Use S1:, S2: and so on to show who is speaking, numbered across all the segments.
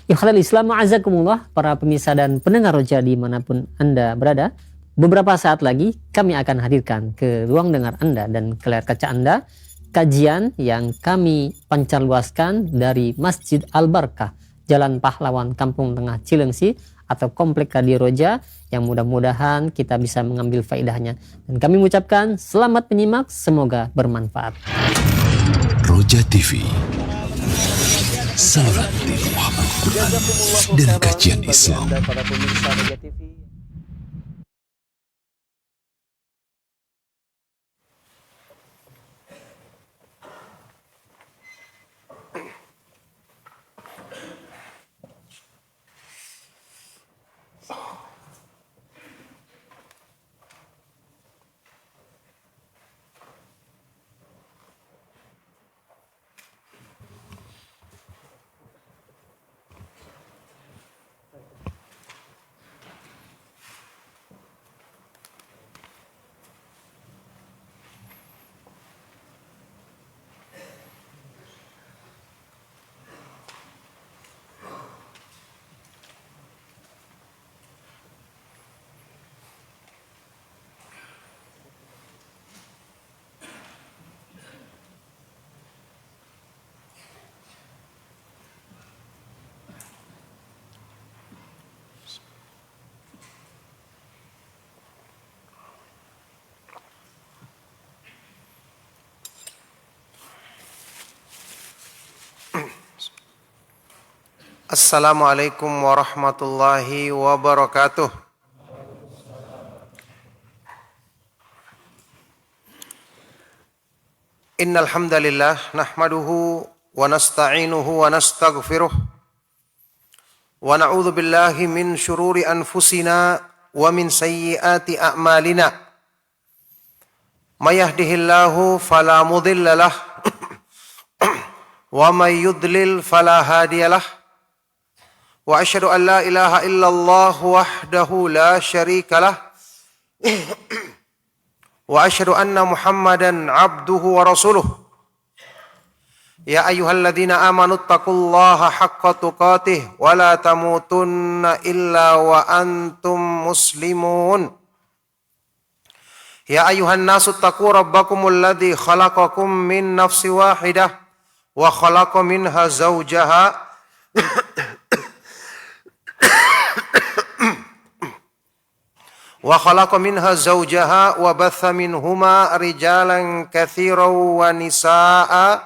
S1: Ikhwatal Islam a'azakumullah, para pemirsa dan pendengar Roja dimanapun Anda berada. Beberapa saat lagi kami akan hadirkan ke ruang dengar Anda dan ke layar kaca Anda kajian yang kami pancarluaskan dari Masjid Al-Barkah, Jalan Pahlawan, Kampung Tengah Cilengsi atau Komplek Radio Roja, yang mudah-mudahan kita bisa mengambil faedahnya. Dan kami mengucapkan selamat menyimak, semoga bermanfaat.
S2: Roja TV, saluran dakwah Al-Quran dan kajian Islam.
S3: Assalamualaikum warahmatullahi wabarakatuh. Innal hamdalillah nahmaduhu wa nasta'inuhu wa nastaghfiruh wa na'udzu billahi min syururi anfusina wa min sayyiati a'malina. May yahdihillahu fala mudilla lahu wa may yudlil fala hadiyalah. Wa asyhadu an la ilaha illallah wahdahu la syarika lah. Wa asyhadu anna Muhammadan abduhu wa rasuluh. Ya ayyuhalladzina amanu taqullaha haqqa tuqatih wa la tamutunna illa wa antum muslimun. Ya ayyuhan nasu taqu rabbakumul ladzi khalaqakum min nafsin wahidah wa khalaqa minha zawjaha wa khalaqa minha zawjaha wa batha minhuma rijalan katsiran wa nisaa'a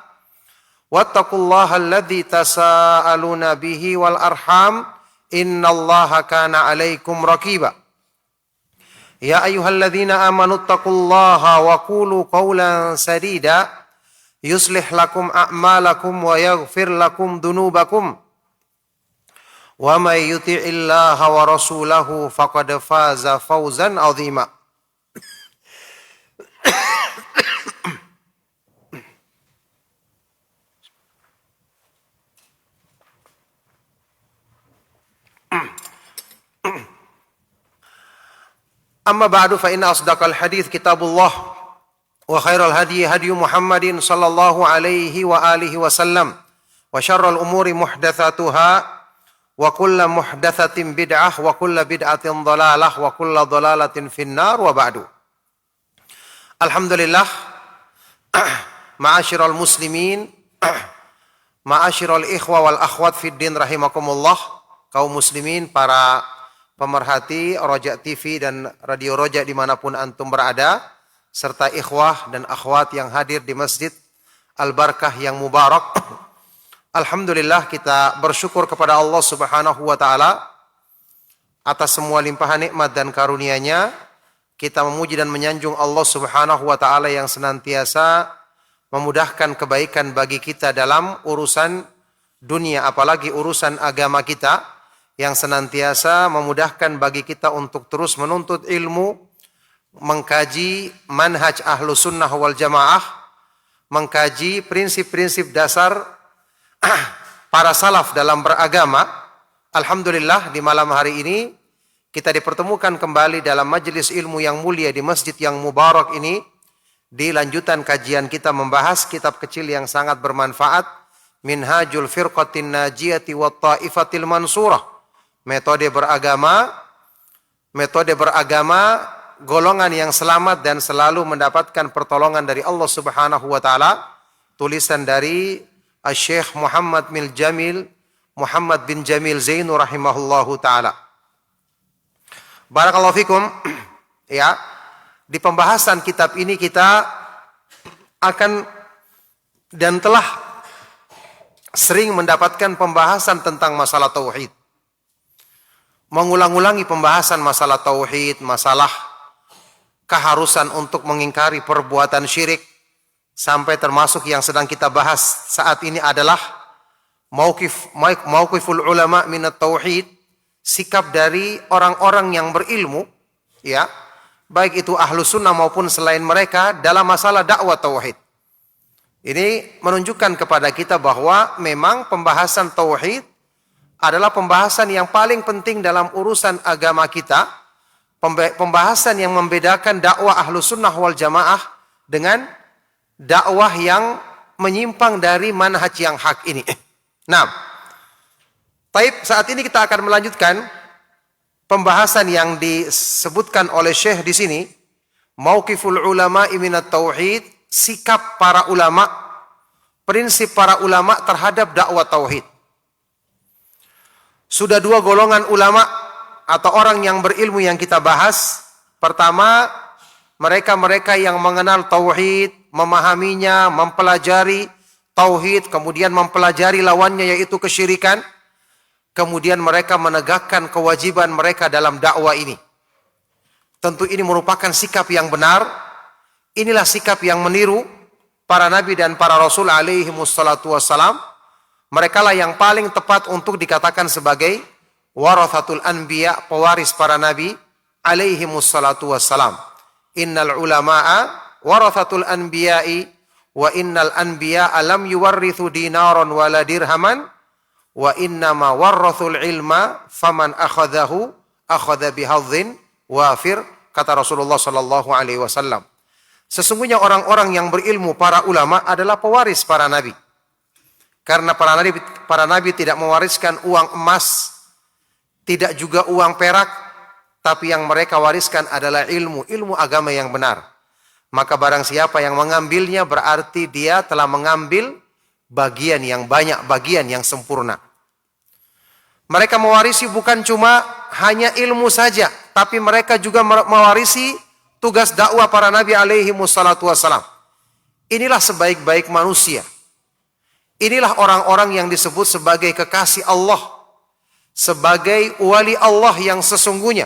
S3: wattaqullaha alladzi tasaaluna bihi wal arham innallaha kana 'alaikum raqiba. Ya ayyuhalladzina amanu taqullaha wa qulu qawlan sadida yuslih lakum a'malakum wa yaghfir lakum dhunubakum. Wa may yuti'illaha wa rasulahu faqad faza fawzan 'azima. Amma ba'du fa inna asdaqal hadits kitabullah wa khairal hadi hadi Muhammadin sallallahu alaihi wa alihi wasallam wa syarrul umuri muhdatsatuha wa kullu muhdatsatin bid'ah wa kullu bid'atin dhalalah wa kullu dhalalatin finnar wa ba'du. Alhamdulillah, ma'asyiral muslimin, ma'asyiral ikhwa wal akhwat fid din rahimakumullah, kaum muslimin, para pemerhati Roja TV dan Radio Roja dimanapun antum berada, serta ikhwah dan akhwat yang hadir di Masjid Al-Barkah yang mubarak. Alhamdulillah, kita bersyukur kepada Allah Subhanahu wa taala atas semua limpahan nikmat dan karunia-Nya. Kita memuji dan menyanjung Allah Subhanahu wa taala yang senantiasa memudahkan kebaikan bagi kita dalam urusan dunia, apalagi urusan agama kita, yang senantiasa memudahkan bagi kita untuk terus menuntut ilmu, mengkaji manhaj Ahlus Sunnah wal Jamaah, mengkaji prinsip-prinsip dasar para salaf dalam beragama. Alhamdulillah, di malam hari ini kita dipertemukan kembali dalam majelis ilmu yang mulia di masjid yang mubarak ini, di lanjutan kajian kita membahas kitab kecil yang sangat bermanfaat, Minhajul firqatin najiyati wa ta'ifatil mansurah. Metode beragama golongan yang selamat dan selalu mendapatkan pertolongan dari Allah Subhanahu wa taala. Tulisan dari Syekh Muhammad bin Jamil Zainu rahimahullahu taala. Barakallahu fikum. Ya, di pembahasan kitab ini kita akan dan telah sering mendapatkan pembahasan tentang masalah tauhid. Mengulang-ulangi pembahasan masalah tauhid, masalah keharusan untuk mengingkari perbuatan syirik, sampai termasuk yang sedang kita bahas saat ini adalah mauqiful ulama minat tauhid, sikap dari orang-orang yang berilmu, ya, baik itu ahlu sunnah maupun selain mereka dalam masalah dakwah tauhid. Ini menunjukkan kepada kita bahwa memang pembahasan tauhid adalah pembahasan yang paling penting dalam urusan agama kita. Pembahasan yang membedakan dakwah ahlu sunnah wal jamaah dengan dakwah yang menyimpang dari manhaj yang hak ini. Nah, saat ini kita akan melanjutkan pembahasan yang disebutkan oleh Syekh di sini, mauqiful ulama minat tauhid, sikap para ulama, prinsip para ulama terhadap dakwah tauhid. Sudah dua golongan ulama atau orang yang berilmu yang kita bahas. Pertama, mereka-mereka yang mengenal tauhid, memahaminya, mempelajari tauhid, kemudian mempelajari lawannya yaitu kesyirikan. Kemudian mereka menegakkan kewajiban mereka dalam dakwah ini. Tentu ini merupakan sikap yang benar. Inilah sikap yang meniru para nabi dan para rasul alaihi wassalatu wassalam. Mereka lah yang paling tepat untuk dikatakan sebagai warathatul anbiya, pewaris para nabi alaihi wassalatu wassalam. Innal ulama'a warathatul anbiya'i wa innal anbiya'a lam yuwarrithu dinaran wala dirhaman wa innama warrathul ilma faman akhadahu akhadha bihadzin wafir, kata Rasulullah sallallahu alaihi wasallam. Sesungguhnya orang-orang yang berilmu, para ulama adalah pewaris para nabi. Karena para nabi tidak mewariskan uang emas, tidak juga uang perak, tapi yang mereka wariskan adalah ilmu agama yang benar. Maka barang siapa yang mengambilnya berarti dia telah mengambil bagian yang banyak, bagian yang sempurna. Mereka mewarisi bukan cuma hanya ilmu saja, tapi mereka juga mewarisi tugas dakwah para nabi alaihi wassalatu wassalam. Inilah sebaik-baik manusia. Inilah orang-orang yang disebut sebagai kekasih Allah, sebagai wali Allah yang sesungguhnya.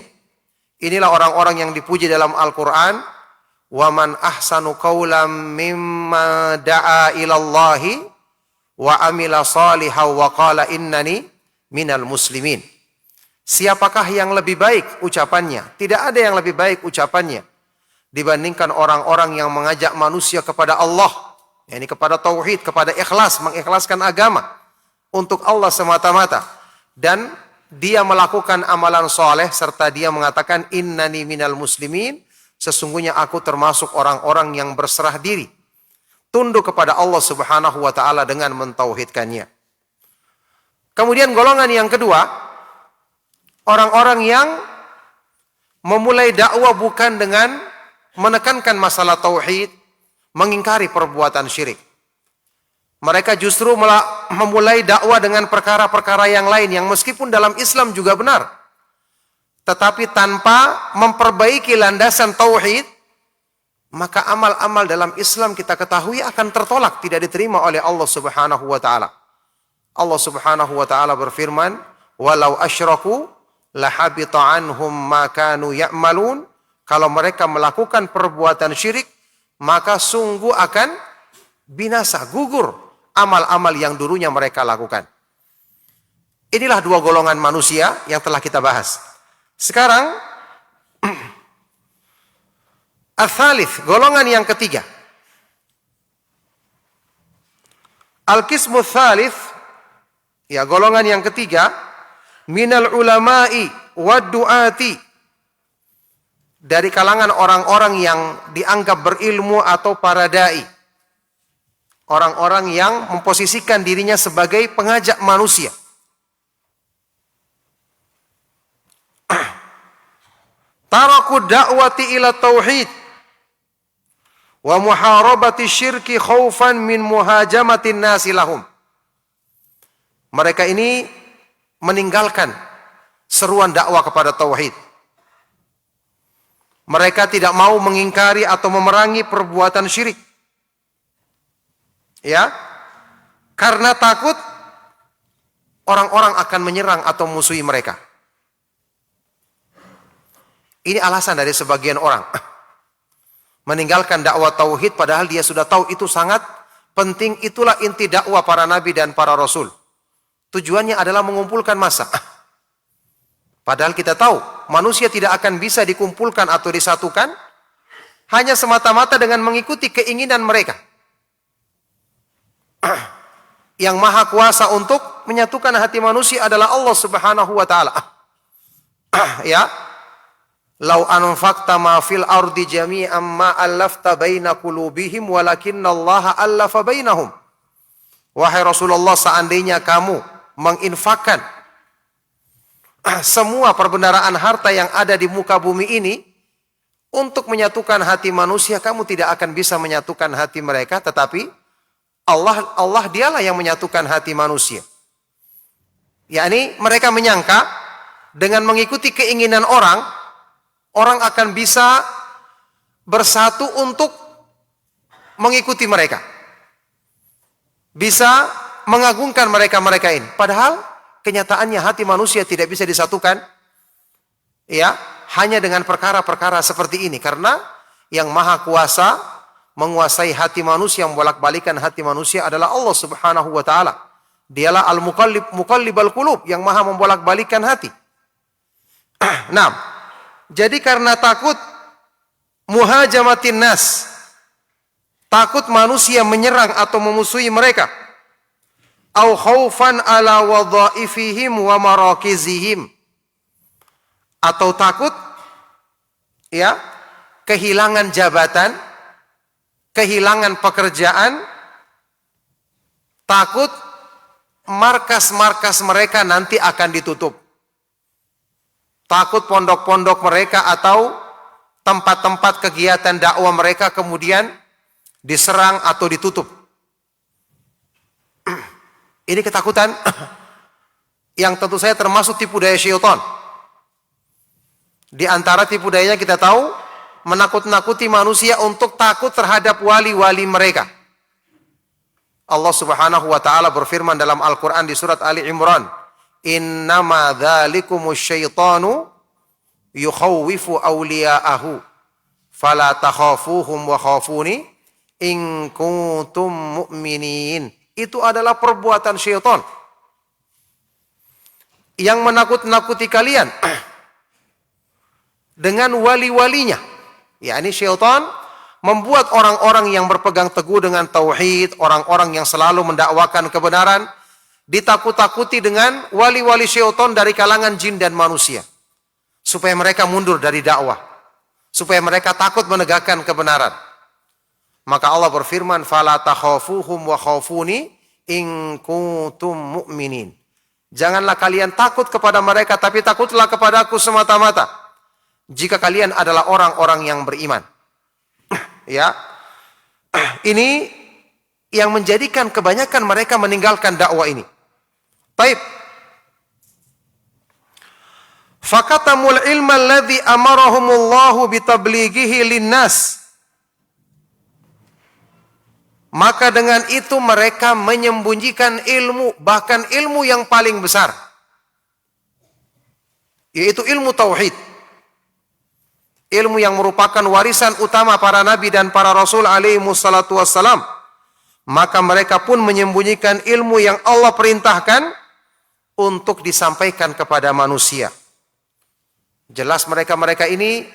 S3: Inilah orang-orang yang dipuji dalam Al-Quran. Wa man ahsanu qawlan mimma da'a ilallahi wa amila salihan wa qala innani minal muslimin. Siapakah yang lebih baik ucapannya? Tidak ada yang lebih baik ucapannya dibandingkan orang-orang yang mengajak manusia kepada Allah, yakni kepada tauhid, kepada ikhlas, mengikhlaskan agama untuk Allah semata-mata, dan dia melakukan amalan soleh serta dia mengatakan innani minal muslimin, sesungguhnya aku termasuk orang-orang yang berserah diri, tunduk kepada Allah Subhanahu wa taala dengan mentauhidkannya. Kemudian golongan yang kedua, orang-orang yang memulai dakwah bukan dengan menekankan masalah tauhid, mengingkari perbuatan syirik. Mereka justru memulai dakwah dengan perkara-perkara yang lain yang meskipun dalam Islam juga benar, tetapi tanpa memperbaiki landasan tauhid, maka amal-amal dalam Islam kita ketahui akan tertolak, tidak diterima oleh Allah Subhanahu wa taala. Allah Subhanahu wa taala berfirman, "Walau asyraku lahabita anhum ma kanu ya'malun." Kalau mereka melakukan perbuatan syirik, maka sungguh akan binasa, gugur amal-amal yang dulunya mereka lakukan. Inilah dua golongan manusia yang telah kita bahas. Sekarang al-thalith, golongan yang ketiga. Al-qismu thalith, ya, golongan yang ketiga, minal ulama'i wad du'ati, dari kalangan orang-orang yang dianggap berilmu atau para dai. Orang-orang yang memposisikan dirinya sebagai pengajak manusia. Taraku da'wati ila tauhid wa muharabati syirki khaufan min muhajamatin nasi lahum. Mereka ini meninggalkan seruan dakwah kepada tauhid. Mereka tidak mau mengingkari atau memerangi perbuatan syirik. Ya, karena takut orang-orang akan menyerang atau musuhi mereka. Ini alasan dari sebagian orang meninggalkan dakwah tauhid padahal dia sudah tahu itu sangat penting. Itulah inti dakwah para nabi dan para rasul. Tujuannya adalah mengumpulkan massa. Padahal kita tahu manusia tidak akan bisa dikumpulkan atau disatukan hanya semata-mata dengan mengikuti keinginan mereka. Yang maha kuasa untuk menyatukan hati manusia adalah Allah Subhanahu wa taala. Ya. Lau anfaqta ma fil ardi jami'an ma allafta baina qulubihim walakinallaha allafa bainahum. Wahai Rasulullah, seandainya kamu menginfakkan semua perbendaharaan harta yang ada di muka bumi ini untuk menyatukan hati manusia, kamu tidak akan bisa menyatukan hati mereka, tetapi Allah dialah yang menyatukan hati manusia. Yakni mereka menyangka dengan mengikuti keinginan orang akan bisa bersatu untuk mengikuti mereka. Bisa mengagungkan mereka ini. Padahal kenyataannya hati manusia tidak bisa disatukan. Ya, hanya dengan perkara-perkara seperti ini. Karena yang maha kuasa menguasai hati manusia, membolak-balikan hati manusia adalah Allah Subhanahu wa taala. Dialah al-muqallibal qulub, yang maha membolak-balikan hati. Nah, jadi karena takut muhajamatin nas, takut manusia menyerang atau memusuhi mereka, au khaufan ala wadhaifihim wa marakizihim, atau takut ya kehilangan jabatan, kehilangan pekerjaan, takut markas-markas mereka nanti akan ditutup. Takut pondok-pondok mereka atau tempat-tempat kegiatan dakwah mereka kemudian diserang atau ditutup. Ini ketakutan yang tentu saya termasuk tipu daya syaitan. Di antara tipu dayanya kita tahu menakut-nakuti manusia untuk takut terhadap wali-wali mereka. Allah Subhanahu wa taala berfirman dalam Al-Qur'an di surat Ali Imran, "Innama dzalikumus syaitanu yukhawwifu awliya'ahu fala takhafuhum wa khafuni in kuntum mu'minin." Itu adalah perbuatan syaitan yang menakut-nakuti kalian dengan wali-walinya. Yakni syaitan membuat orang-orang yang berpegang teguh dengan tauhid, orang-orang yang selalu mendakwakan kebenaran, ditakut-takuti dengan wali-wali syaitan dari kalangan jin dan manusia, supaya mereka mundur dari dakwah, supaya mereka takut menegakkan kebenaran. Maka Allah berfirman, "Fala takhafuhum wa khafuni in kuntum mu'minin." Janganlah kalian takut kepada mereka, tapi takutlah kepadaku semata-mata jika kalian adalah orang-orang yang beriman. Ya. Ini yang menjadikan kebanyakan mereka meninggalkan dakwah ini. Baik. Fakatamul ilma alladhi amarahumullahu bitablighihi linnas. Maka dengan itu mereka menyembunyikan ilmu, bahkan ilmu yang paling besar, yaitu ilmu tauhid. Ilmu yang merupakan warisan utama para nabi dan para rasul alaihi wassalatu wassalam. Maka mereka pun menyembunyikan ilmu yang Allah perintahkan untuk disampaikan kepada manusia. Jelas mereka-mereka ini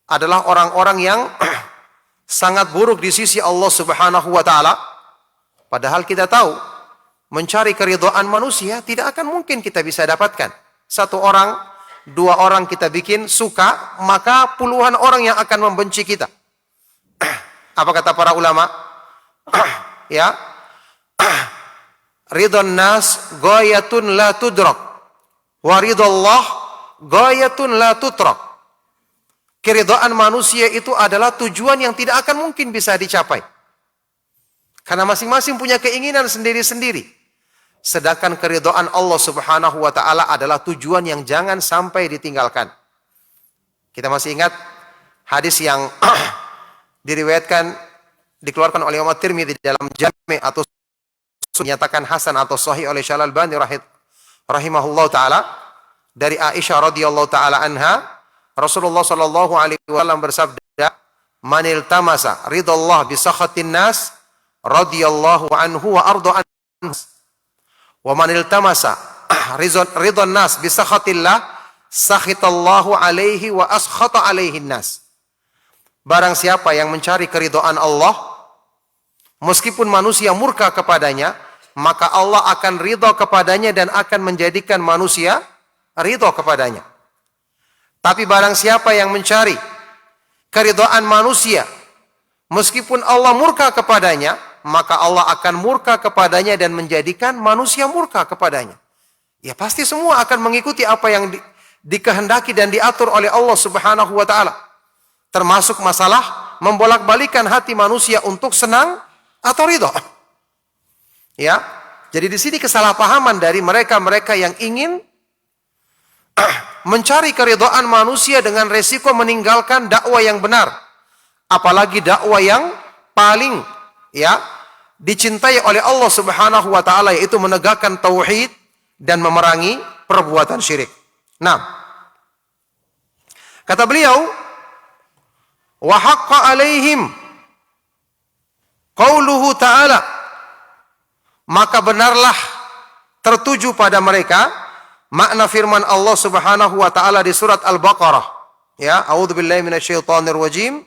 S3: adalah orang-orang yang sangat buruk di sisi Allah Subhanahu wa taala. Padahal kita tahu mencari keridhaan manusia tidak akan mungkin kita bisa dapatkan. Satu orang, dua orang kita bikin suka, maka puluhan orang yang akan membenci kita. Apa kata para ulama? ya, ridon nas ghayatun la tudrak wa ridallah ghayatun la tutrak. Keridhaan manusia itu adalah tujuan yang tidak akan mungkin bisa dicapai. Karena masing-masing punya keinginan sendiri-sendiri. Sedangkan keridhaan Allah Subhanahu wa taala adalah tujuan yang jangan sampai ditinggalkan. Kita masih ingat hadis yang diriwayatkan, dikeluarkan oleh Imam Tirmidzi di dalam Jami' atau dinyatakan hasan atau sahih oleh Syekh Al-Albani rahimahullah taala, dari Aisyah radhiyallahu taala anha, Rasulullah sallallahu alaihi wasallam bersabda, "Manil tamasa ridallah bi sakhatin nas radhiyallahu anhu wa arda anhu. Wa manil tamasa ridon nas bi sakhatillah sakhitallahu alaihi wa askhata alaihi nas." Barang siapa yang mencari keridhaan Allah, meskipun manusia murka kepadanya, maka Allah akan ridha kepadanya dan akan menjadikan manusia ridha kepadanya. Tapi barang siapa yang mencari keridhaan manusia, meskipun Allah murka kepadanya, maka Allah akan murka kepadanya dan menjadikan manusia murka kepadanya. Ya pasti semua akan mengikuti apa yang dikehendaki dan diatur oleh Allah Subhanahu wa taala. Termasuk masalah membolak-balikan hati manusia untuk senang atau ridha. Ya. Jadi di sini kesalahpahaman dari mereka-mereka yang ingin mencari keridhaan manusia dengan resiko meninggalkan dakwah yang benar. Apalagi dakwah yang paling dicintai oleh Allah Subhanahu wa taala, yaitu menegakkan tauhid dan memerangi perbuatan syirik. Nah, kata beliau, wa haqqa alaihim qauluhu ta'ala, maka benarlah tertuju pada mereka makna firman Allah Subhanahu wa taala di surat Al-Baqarah. Ya, a'udzubillahi minasyaitonir rajim.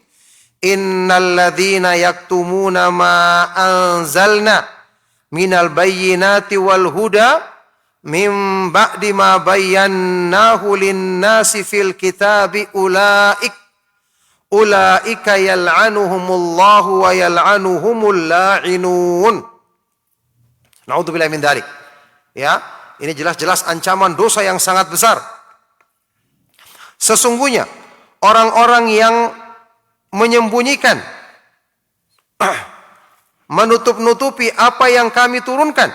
S3: Innal ladzina yaktumuna ma anzalna minal bayyinati wal huda min ba'di ma bayyannahu lin-nasi fil kitabi ulaika yal'anuhumullahu wa yal'anuhumul la'inun. Na'udzubillahi min dzalik. Ya, ini jelas-jelas ancaman dosa yang sangat besar. Sesungguhnya orang-orang yang menyembunyikan, menutup-nutupi apa yang kami turunkan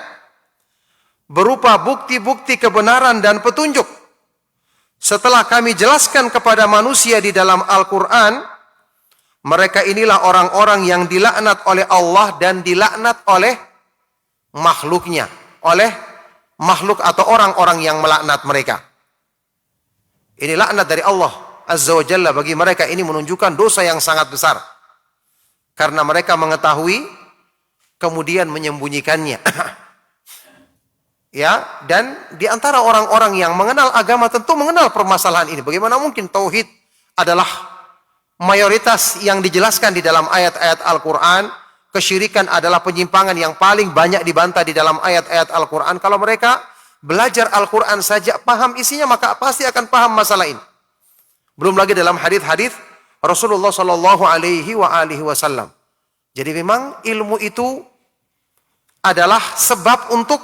S3: berupa bukti-bukti kebenaran dan petunjuk, setelah kami jelaskan kepada manusia di dalam Al-Quran, mereka inilah orang-orang yang dilaknat oleh Allah dan dilaknat oleh makhluknya, oleh makhluk atau orang-orang yang melaknat mereka. Ini laknat dari Allah Azza wa Jalla bagi mereka. Ini menunjukkan dosa yang sangat besar, karena mereka mengetahui kemudian menyembunyikannya. Ya, dan di antara orang-orang yang mengenal agama tentu mengenal permasalahan ini. Bagaimana mungkin tauhid adalah mayoritas yang dijelaskan di dalam ayat-ayat Al-Quran, kesyirikan adalah penyimpangan yang paling banyak dibantah di dalam ayat-ayat Al-Quran. Kalau mereka belajar Al-Quran saja, paham isinya, maka pasti akan paham masalah ini. Belum lagi dalam hadis-hadis Rasulullah Shallallahu Alaihi Wasallam. Jadi memang ilmu itu adalah sebab untuk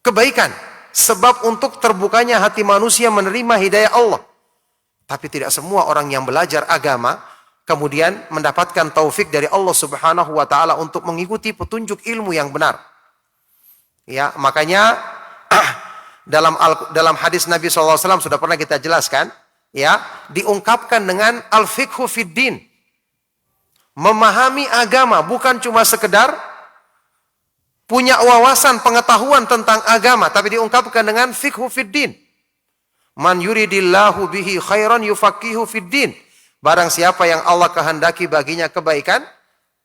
S3: kebaikan, sebab untuk terbukanya hati manusia menerima hidayah Allah. Tapi tidak semua orang yang belajar agama kemudian mendapatkan taufik dari Allah Subhanahu wa taala untuk mengikuti petunjuk ilmu yang benar. Ya, makanya dalam hadis Nabi sallallahu alaihi wasallam sudah pernah kita jelaskan, ya, diungkapkan dengan al-fiqhu fid din. Memahami agama bukan cuma sekedar punya wawasan pengetahuan tentang agama, tapi diungkapkan dengan fiqhu fid din. Man yuridillahu bihi khairan yufaqihu fid din. Barang siapa yang Allah kehendaki baginya kebaikan,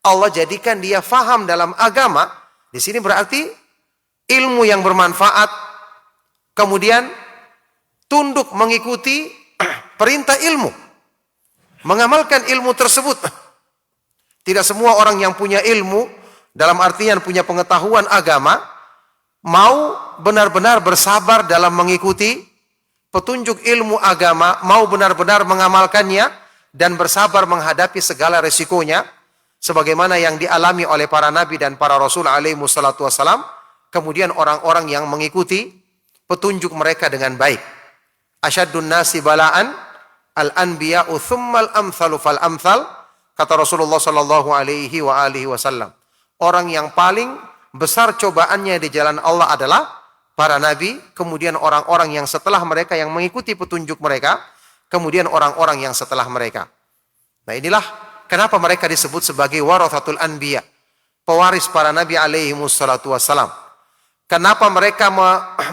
S3: Allah jadikan dia faham dalam agama. Di sini berarti ilmu yang bermanfaat, kemudian tunduk mengikuti perintah ilmu, mengamalkan ilmu tersebut. Tidak semua orang yang punya ilmu, dalam artian punya pengetahuan agama, mau benar-benar bersabar dalam mengikuti petunjuk ilmu agama, mau benar-benar mengamalkannya dan bersabar menghadapi segala resikonya. sebagaimana yang dialami oleh para nabi dan para rasul alaihi wassalatu wassalam, kemudian orang-orang yang mengikuti petunjuk mereka dengan baik. Asyaddun nasi bala'an al-anbiya'u thummal amthalu fal amthal, kata Rasulullah sallallahu alaihi wasallam. Orang yang paling besar cobaannya di jalan Allah adalah para nabi, kemudian orang-orang yang setelah mereka yang mengikuti petunjuk mereka, kemudian orang-orang yang setelah mereka. Nah, inilah kenapa mereka disebut sebagai warathatul anbiya, pewaris para nabi alaihi wassalatu wassalam. Kenapa mereka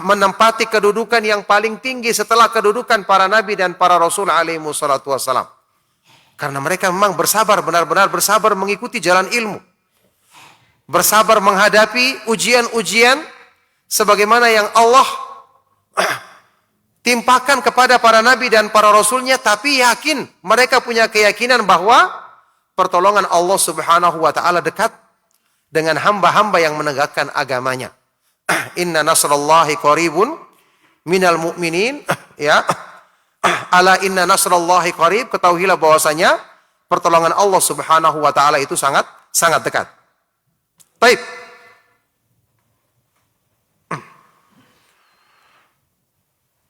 S3: menempati kedudukan yang paling tinggi setelah kedudukan para nabi dan para rasul alaihi wassalatu wassalam? Karena mereka memang bersabar, benar-benar bersabar mengikuti jalan ilmu. Bersabar menghadapi ujian-ujian sebagaimana yang Allah timpakan kepada para nabi dan para rasulnya, tapi yakin, mereka punya keyakinan bahwa pertolongan Allah subhanahu wa ta'ala dekat dengan hamba-hamba yang menegakkan agamanya. Inna nasrallahi qaribun minal mu'minin, ya. Ala inna nasrallahi qarib, ketahuilah bahwasanya pertolongan Allah subhanahu wa ta'ala itu sangat dekat. Baik.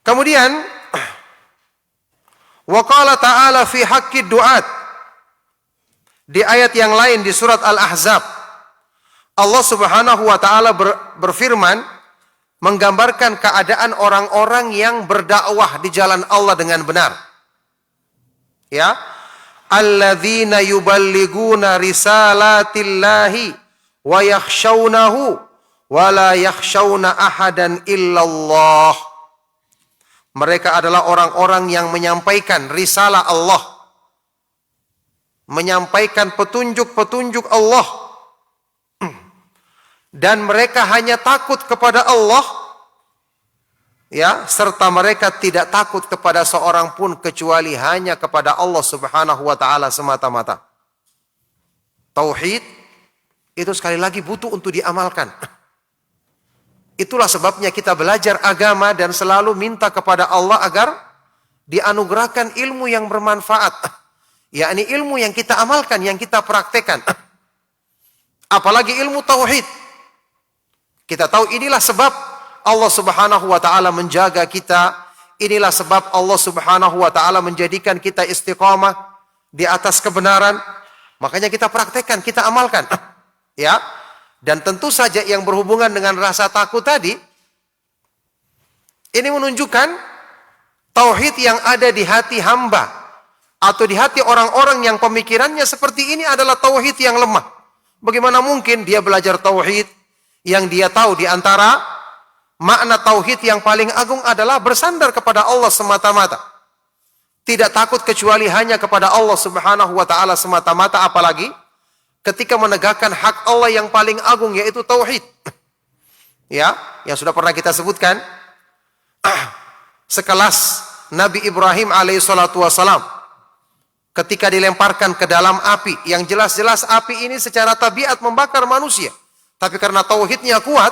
S3: Kemudian wa qala ta'ala fi haqqid du'at, di ayat yang lain di surat Al-Ahzab, Allah subhanahu wa ta'ala berfirman menggambarkan keadaan orang-orang yang berdakwah di jalan Allah dengan benar. Ya, alladzina yuballiguna risalatillahi wa yakhshawnahu wa la yakhshawna ahadan illallah. Mereka adalah orang-orang yang menyampaikan risalah Allah, menyampaikan petunjuk-petunjuk Allah, dan mereka hanya takut kepada Allah, ya, serta mereka tidak takut kepada seorang pun kecuali hanya kepada Allah subhanahu wa ta'ala semata-mata. Tauhid itu sekali lagi butuh untuk diamalkan. Itulah sebabnya kita belajar agama dan selalu minta kepada Allah agar dianugerahkan ilmu yang bermanfaat, yakni ilmu yang kita amalkan, yang kita praktekkan. Apalagi ilmu tauhid. Kita tahu inilah sebab Allah subhanahu wa ta'ala menjaga kita. Inilah sebab Allah subhanahu wa ta'ala menjadikan kita istiqamah di atas kebenaran. Makanya kita praktekkan, kita amalkan. Ya. Dan tentu saja yang berhubungan dengan rasa takut tadi, ini menunjukkan tauhid yang ada di hati hamba atau di hati orang-orang yang pemikirannya seperti ini adalah tauhid yang lemah. Bagaimana mungkin dia belajar tauhid yang dia tahu di antara makna tauhid yang paling agung adalah bersandar kepada Allah semata-mata. Tidak takut kecuali hanya kepada Allah subhanahu wa ta'ala semata-mata, apalagi ketika menegakkan hak Allah yang paling agung, yaitu tauhid. Ya, yang sudah pernah kita sebutkan, sekelas Nabi Ibrahim alaihissalatu wassalam ketika dilemparkan ke dalam api, yang jelas-jelas api ini secara tabiat membakar manusia. Tapi karena tauhidnya kuat,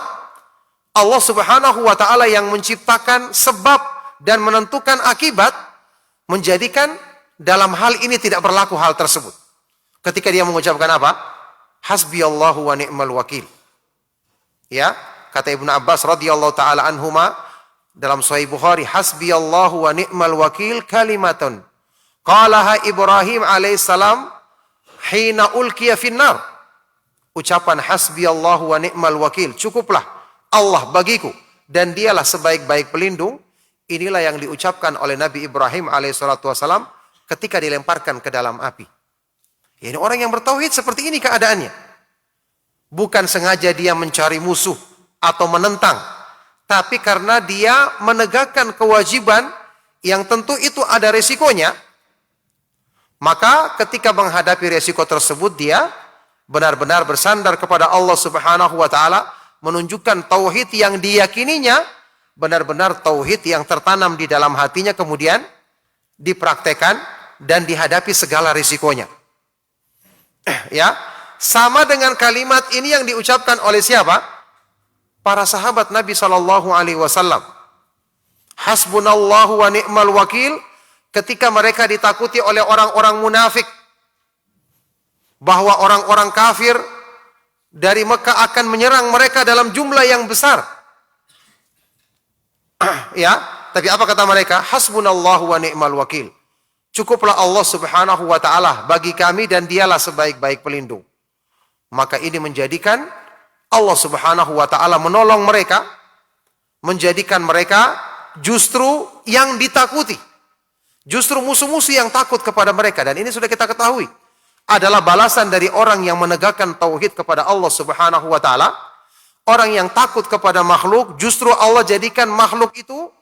S3: Allah subhanahu wa ta'ala yang menciptakan sebab dan menentukan akibat, menjadikan dalam hal ini tidak berlaku hal tersebut. Ketika dia mengucapkan apa? Hasbiyallahu wa ni'mal wakil. Ya, kata Ibnu Abbas radhiyallahu ta'ala anhuma dalam Sahih Bukhari, hasbiyallahu wa ni'mal wakil kalimatun qalaha Ibrahim alaihissalam hina ulqiya finnar. Ucapan hasbiyallahu wa ni'mal wakil, cukuplah Allah bagiku dan dialah sebaik-baik pelindung, inilah yang diucapkan oleh Nabi Ibrahim alaihissalatu wassalam ketika dilemparkan ke dalam api. Ini orang yang bertauhid seperti ini keadaannya. Bukan sengaja dia mencari musuh atau menentang, tapi karena dia menegakkan kewajiban yang tentu itu ada resikonya, maka ketika menghadapi resiko tersebut dia benar-benar bersandar kepada Allah subhanahu wa ta'ala, menunjukkan tauhid yang diyakininya, benar-benar tauhid yang tertanam di dalam hatinya, kemudian dipraktekan dan dihadapi segala risikonya. Ya, sama dengan kalimat ini yang diucapkan oleh siapa? Para sahabat Nabi SAW. Hasbunallahu wa ni'mal wakil, ketika mereka ditakuti oleh orang-orang munafik. bahwa orang-orang kafir dari Mekah akan menyerang mereka dalam jumlah yang besar. Ya, tapi apa kata mereka? Hasbunallahu wa ni'mal wakil. Cukuplah Allah Subhanahu wa taala bagi kami dan dialah sebaik-baik pelindung. Maka ini menjadikan Allah Subhanahu wa taala menolong mereka, menjadikan mereka justru yang ditakuti. Justru musuh-musuh yang takut kepada mereka, dan ini sudah kita ketahui adalah balasan dari orang yang menegakkan tauhid kepada Allah Subhanahu wa taala. Orang yang takut kepada makhluk, justru Allah jadikan makhluk itu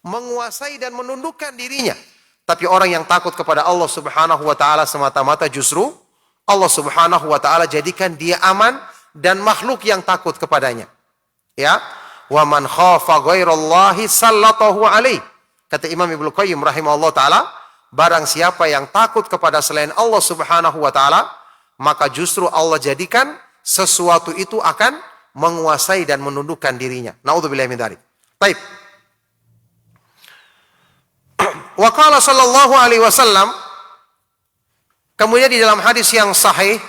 S3: menguasai dan menundukkan dirinya. Tapi orang yang takut kepada Allah Subhanahu wa taala semata-mata, justru Allah Subhanahu wa taala jadikan dia aman dan makhluk yang takut kepadanya. Ya, wa man khafa ghairallahi sallatahu alaih. Kata Imam Ibnu Qayyim rahimahullah taala, barang siapa yang takut kepada selain Allah Subhanahu wa taala, maka justru Allah jadikan sesuatu itu akan menguasai dan menundukkan dirinya. Naudzubillahi min dzalik. Baik. Wa qala sallallahu alaihi wasallam, kemudian di dalam hadis yang sahih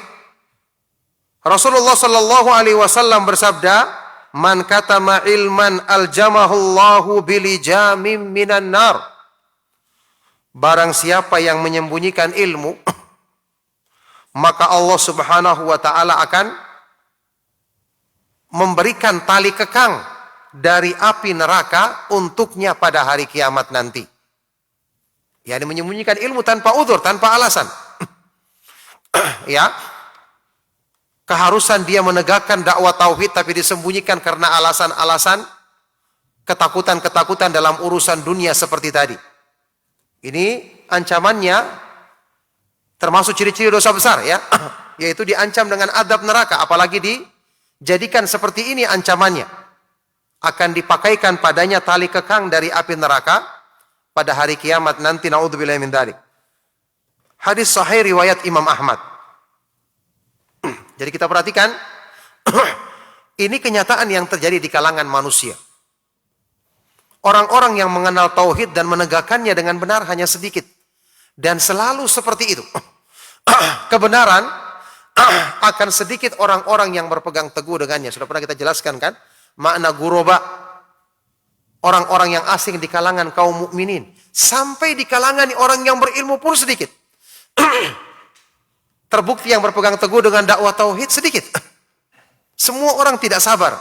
S3: Rasulullah sallallahu alaihi wasallam bersabda, "Man katama ilman aljamahullahu bilijamim minan nar." Barang siapa yang menyembunyikan ilmu, maka Allah Subhanahu wa taala akan memberikan tali kekang dari api neraka untuknya pada hari kiamat nanti. Yani menyembunyikan ilmu tanpa udzur, tanpa alasan. Ya. Keharusan dia menegakkan dakwah tauhid tapi disembunyikan karena alasan-alasan ketakutan-ketakutan dalam urusan dunia seperti tadi. Ini ancamannya termasuk ciri-ciri dosa besar, ya. Yaitu diancam dengan adab neraka, apalagi dijadikan seperti ini ancamannya. Akan dipakaikan padanya tali kekang dari api neraka pada hari kiamat nanti, naudzubillahi min dzalik. Hadis sahih riwayat Imam Ahmad. Jadi kita perhatikan, ini kenyataan yang terjadi di kalangan manusia. Orang-orang yang mengenal tauhid dan menegakkannya dengan benar hanya sedikit. Dan selalu seperti itu. Kebenaran akan sedikit orang-orang yang berpegang teguh dengannya. Sudah pernah kita jelaskan kan? Makna guroba. Orang-orang yang asing di kalangan kaum mukminin. Sampai di kalangan orang yang berilmu pun sedikit. Terbukti yang berpegang teguh dengan dakwah tauhid sedikit. Semua orang tidak sabar.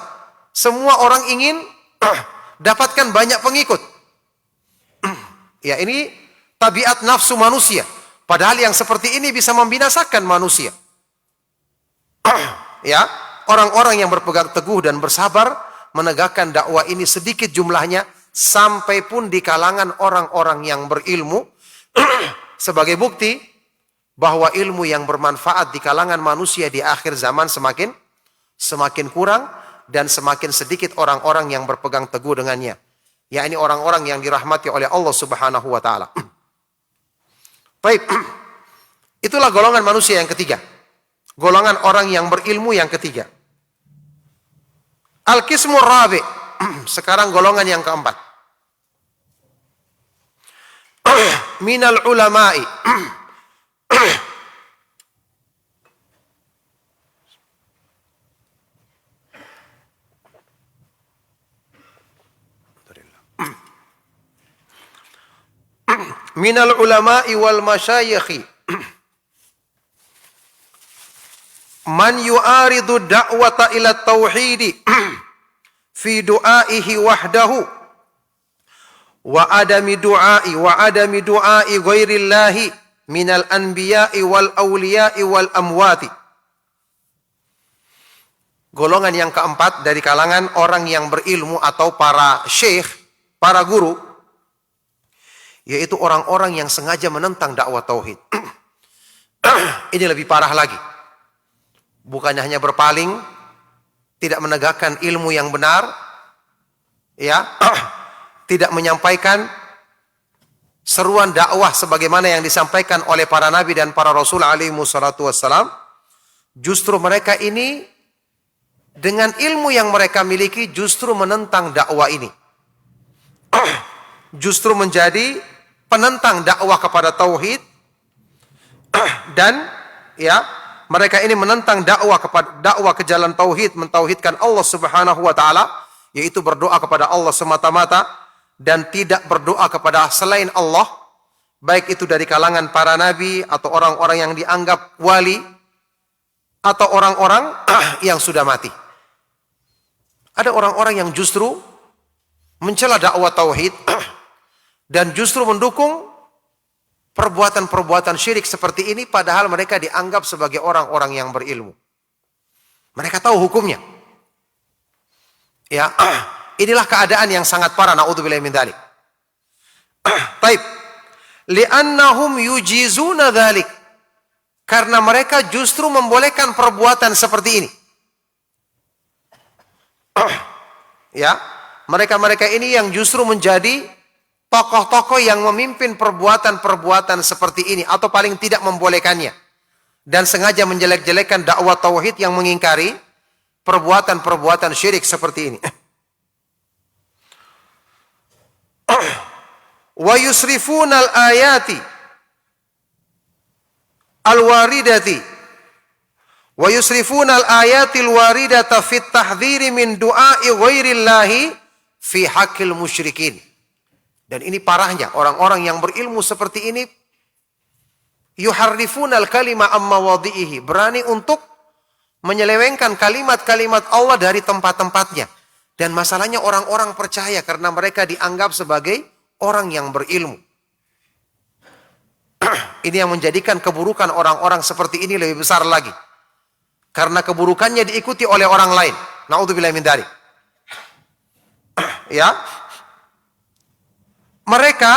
S3: Semua orang ingin dapatkan banyak pengikut. Ya, ini tabiat nafsu manusia. Padahal yang seperti ini bisa membinasakan manusia. Ya, orang-orang yang berpegang teguh dan bersabar menegakkan dakwah ini sedikit jumlahnya, sampai pun di kalangan orang-orang yang berilmu. Sebagai bukti bahwa ilmu yang bermanfaat di kalangan manusia di akhir zaman semakin kurang dan semakin sedikit orang-orang yang berpegang teguh dengannya. Ya, ini orang-orang yang dirahmati oleh Allah Subhanahu wa taala. Baik. Itulah golongan manusia yang ketiga. Golongan orang yang berilmu yang ketiga. Al-qismur rabi'. Sekarang golongan yang keempat. Minal ulama'i. Minal ulama'i wal masyayikhi man yu'aridu da'wata ila tauhidi fi du'aihi wahdahu wa adami du'ai ghairillahi minal anbiya'i wal awliya'i wal amwati. Golongan yang keempat dari kalangan orang yang berilmu atau para syekh, para guru, yaitu orang-orang yang sengaja menentang dakwah tauhid. Ini lebih parah lagi. Bukannya hanya berpaling, tidak menegakkan ilmu yang benar, ya, tidak menyampaikan seruan dakwah sebagaimana yang disampaikan oleh para nabi dan para rasul alaihi wassalatu wassalam. Justru mereka ini dengan ilmu yang mereka miliki justru menentang dakwah ini. Justru menjadi penentang dakwah kepada tauhid dan ya mereka ini menentang dakwah ke jalan tauhid, mentauhidkan Allah Subhanahu wa taala, yaitu berdoa kepada Allah semata-mata dan tidak berdoa kepada selain Allah, baik itu dari kalangan para nabi atau orang-orang yang dianggap wali atau orang-orang yang sudah mati. Ada orang-orang yang justru mencela dakwah tauhid dan justru mendukung perbuatan-perbuatan syirik seperti ini, padahal mereka dianggap sebagai orang-orang yang berilmu. Mereka tahu hukumnya. Ya, inilah keadaan yang sangat parah, naudzubillahi min dzalik. Taib. Li'annahum yujizuna dzalik. Karena mereka justru membolehkan perbuatan seperti ini. Ya, mereka-mereka ini yang justru menjadi tokoh-tokoh yang memimpin perbuatan-perbuatan seperti ini, atau paling tidak membolehkannya, dan sengaja menjelek-jelekan dakwah tauhid yang mengingkari perbuatan-perbuatan syirik seperti ini. Wa yusrifunal ayati al-waridati wa yusrifunal ayati al-waridata fit tahdhiri min du'a'i ghairillahi fi haqqil musyrikin. Dan ini parahnya, orang-orang yang berilmu seperti ini yuharrifunal kalima amma wadhihi, berani untuk menyelewengkan kalimat-kalimat Allah dari tempat-tempatnya. Dan masalahnya orang-orang percaya karena mereka dianggap sebagai orang yang berilmu. Ini yang menjadikan keburukan orang-orang seperti ini lebih besar lagi. Karena keburukannya diikuti oleh orang lain. Na'udzubillahi min dzalik. Ya. Mereka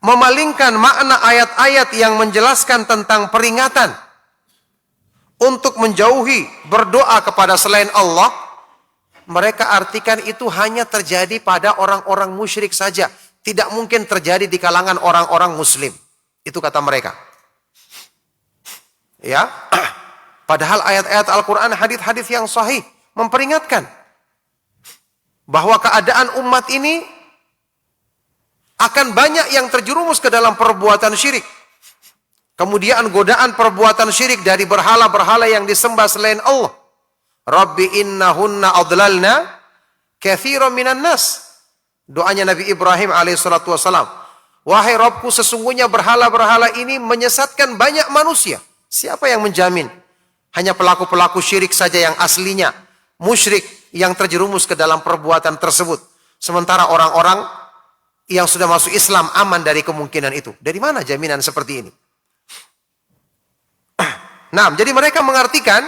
S3: memalingkan makna ayat-ayat yang menjelaskan tentang peringatan untuk menjauhi berdoa kepada selain Allah. Mereka artikan itu hanya terjadi pada orang-orang musyrik saja. Tidak mungkin terjadi di kalangan orang-orang muslim. Itu kata mereka. Ya. Padahal ayat-ayat Al-Quran, hadis-hadis yang sahih memperingatkan bahwa keadaan umat ini akan banyak yang terjerumus ke dalam perbuatan syirik. Kemudian godaan perbuatan syirik dari berhala-berhala yang disembah selain Allah. Rabbi innahunna adlalna katsiran minan nas. Doanya Nabi Ibrahim alaihissalatu wassalam. Wahai Rabbku, sesungguhnya berhala-berhala ini menyesatkan banyak manusia. Siapa yang menjamin? Hanya pelaku-pelaku syirik saja yang aslinya musyrik yang terjerumus ke dalam perbuatan tersebut. Sementara orang-orang yang sudah masuk Islam aman dari kemungkinan itu. Dari mana jaminan seperti ini? Nah, jadi mereka mengartikan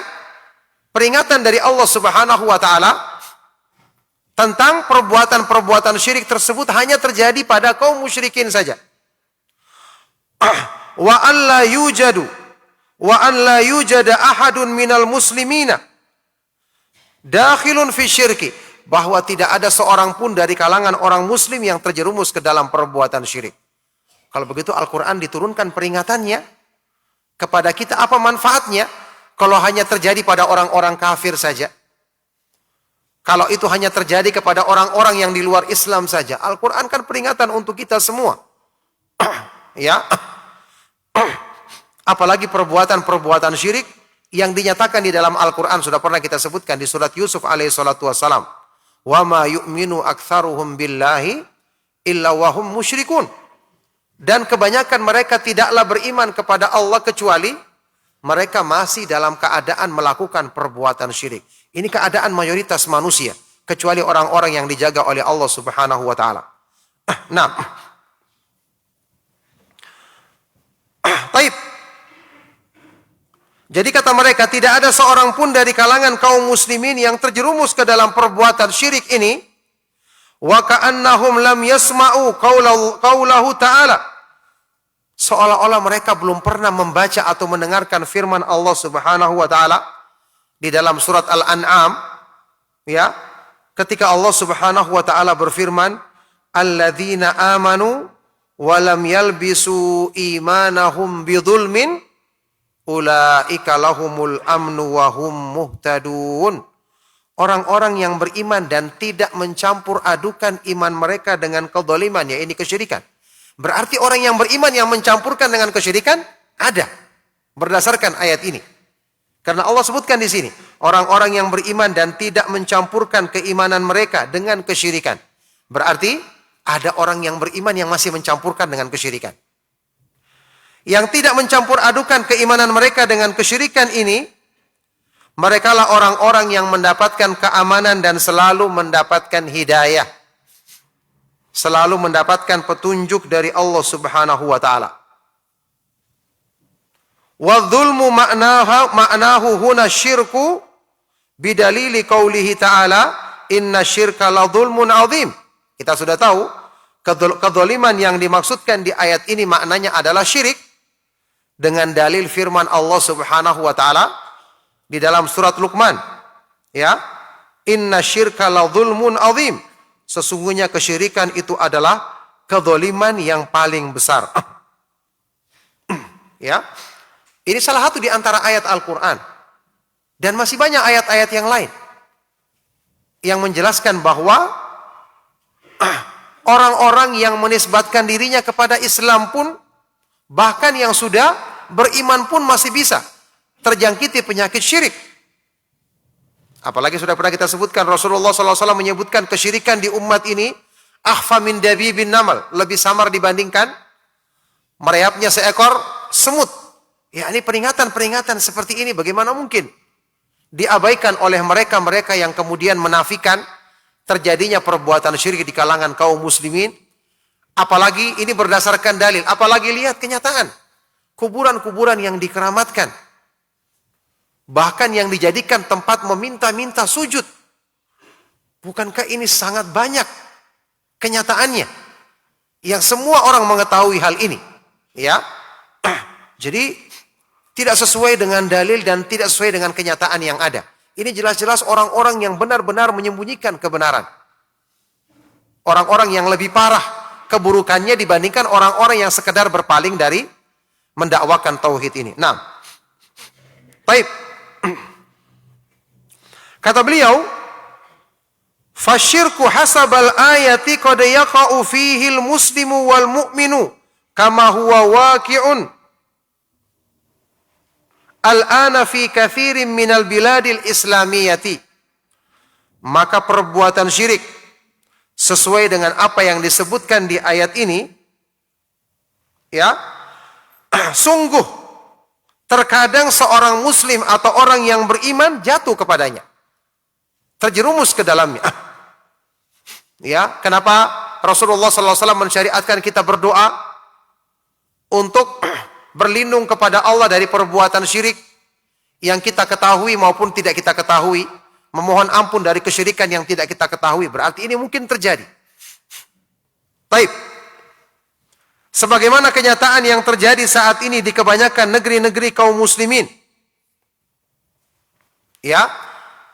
S3: peringatan dari Allah Subhanahu wa taala tentang perbuatan-perbuatan syirik tersebut hanya terjadi pada kaum musyrikin saja. Wa an la yujada ahadun minal muslimina dakhilun fi syirki, bahwa tidak ada seorang pun dari kalangan orang muslim yang terjerumus ke dalam perbuatan syirik. Kalau begitu Al-Quran diturunkan peringatannya kepada kita, apa manfaatnya kalau hanya terjadi pada orang-orang kafir saja? Kalau itu hanya terjadi kepada orang-orang yang di luar Islam saja. Al-Quran kan peringatan untuk kita semua. Ya. Apalagi perbuatan-perbuatan syirik yang dinyatakan di dalam Al-Quran, sudah pernah kita sebutkan di surat Yusuf alaihissalatu wassalam. Wa ma yu'minu aktsaruhum billahi illa wahum musyrikun. Dan kebanyakan mereka tidaklah beriman kepada Allah kecuali mereka masih dalam keadaan melakukan perbuatan syirik. Ini keadaan mayoritas manusia, kecuali orang-orang yang dijaga oleh Allah Subhanahu wa taala. Nah. Taib. Jadi kata mereka, tidak ada seorang pun dari kalangan kaum muslimin yang terjerumus ke dalam perbuatan syirik ini. Wa ka'annahum lam yasma'u qaulahu ta'ala. Seolah-olah mereka belum pernah membaca atau mendengarkan firman Allah Subhanahu wa taala di dalam surat Al-An'am, ya. Ketika Allah Subhanahu wa taala berfirman, "Alladzina amanu wa lam yalbisu imanahum bidzulmin ulaika lahumul amnu wa hum muhtadun." Orang-orang yang beriman dan tidak mencampur adukan iman mereka dengan kezaliman, ya ini kesyirikan. Berarti orang yang beriman yang mencampurkan dengan kesyirikan ada berdasarkan ayat ini. Karena Allah sebutkan di sini, orang-orang yang beriman dan tidak mencampurkan keimanan mereka dengan kesyirikan. Berarti ada orang yang beriman yang masih mencampurkan dengan kesyirikan. Yang tidak mencampur adukan keimanan mereka dengan kesyirikan ini, merekalah orang-orang yang mendapatkan keamanan dan selalu mendapatkan hidayah. Selalu mendapatkan petunjuk dari Allah Subhanahu wa ta'ala. Wadzulmu ma'nahu huna syirku bidalili qaulihi ta'ala inna syirka la dzulmun azim. Kita sudah tahu kedzaliman yang dimaksudkan di ayat ini maknanya adalah syirik dengan dalil firman Allah Subhanahu wa taala di dalam surat Luqman, ya. Inna syirka la dzulmun azim. Sesungguhnya kesyirikan itu adalah kedzaliman yang paling besar. Ya. Ini salah satu di antara ayat Al-Quran. Dan masih banyak ayat-ayat yang lain. Yang menjelaskan bahwa orang-orang yang menisbatkan dirinya kepada Islam pun, bahkan yang sudah beriman pun masih bisa terjangkiti penyakit syirik. Apalagi sudah pernah kita sebutkan, Rasulullah SAW menyebutkan kesyirikan di umat ini, akhfa min dabibin namal, lebih samar dibandingkan merayapnya seekor semut. Ya, ini peringatan-peringatan seperti ini bagaimana mungkin diabaikan oleh mereka-mereka yang kemudian menafikan terjadinya perbuatan syirik di kalangan kaum muslimin. Apalagi ini berdasarkan dalil, apalagi lihat kenyataan. Kuburan-kuburan yang dikeramatkan. Bahkan yang dijadikan tempat meminta-minta sujud. Bukankah ini sangat banyak kenyataannya? Yang semua orang mengetahui hal ini. Ya. Jadi tidak sesuai dengan dalil dan tidak sesuai dengan kenyataan yang ada. Ini jelas-jelas orang-orang yang benar-benar menyembunyikan kebenaran. Orang-orang yang lebih parah keburukannya dibandingkan orang-orang yang sekedar berpaling dari mendakwakan tauhid ini. Nah, baik. Kata beliau, fasyirku hasabal ayati qad yaqa'u fihi al-muslimu wal mu'minu kama huwa waqi'un al-ana fi kathirin minal biladil islamiyati. Maka perbuatan syirik sesuai dengan apa yang disebutkan di ayat ini, ya, sungguh terkadang seorang muslim atau orang yang beriman jatuh kepadanya, terjerumus ke dalamnya. Ya, kenapa Rasulullah SAW mensyariatkan kita berdoa untuk berlindung kepada Allah dari perbuatan syirik yang kita ketahui maupun tidak kita ketahui, memohon ampun dari kesyirikan yang tidak kita ketahui. Berarti ini mungkin terjadi. Baik. Sebagaimana kenyataan yang terjadi saat ini di kebanyakan negeri-negeri kaum muslimin. Ya,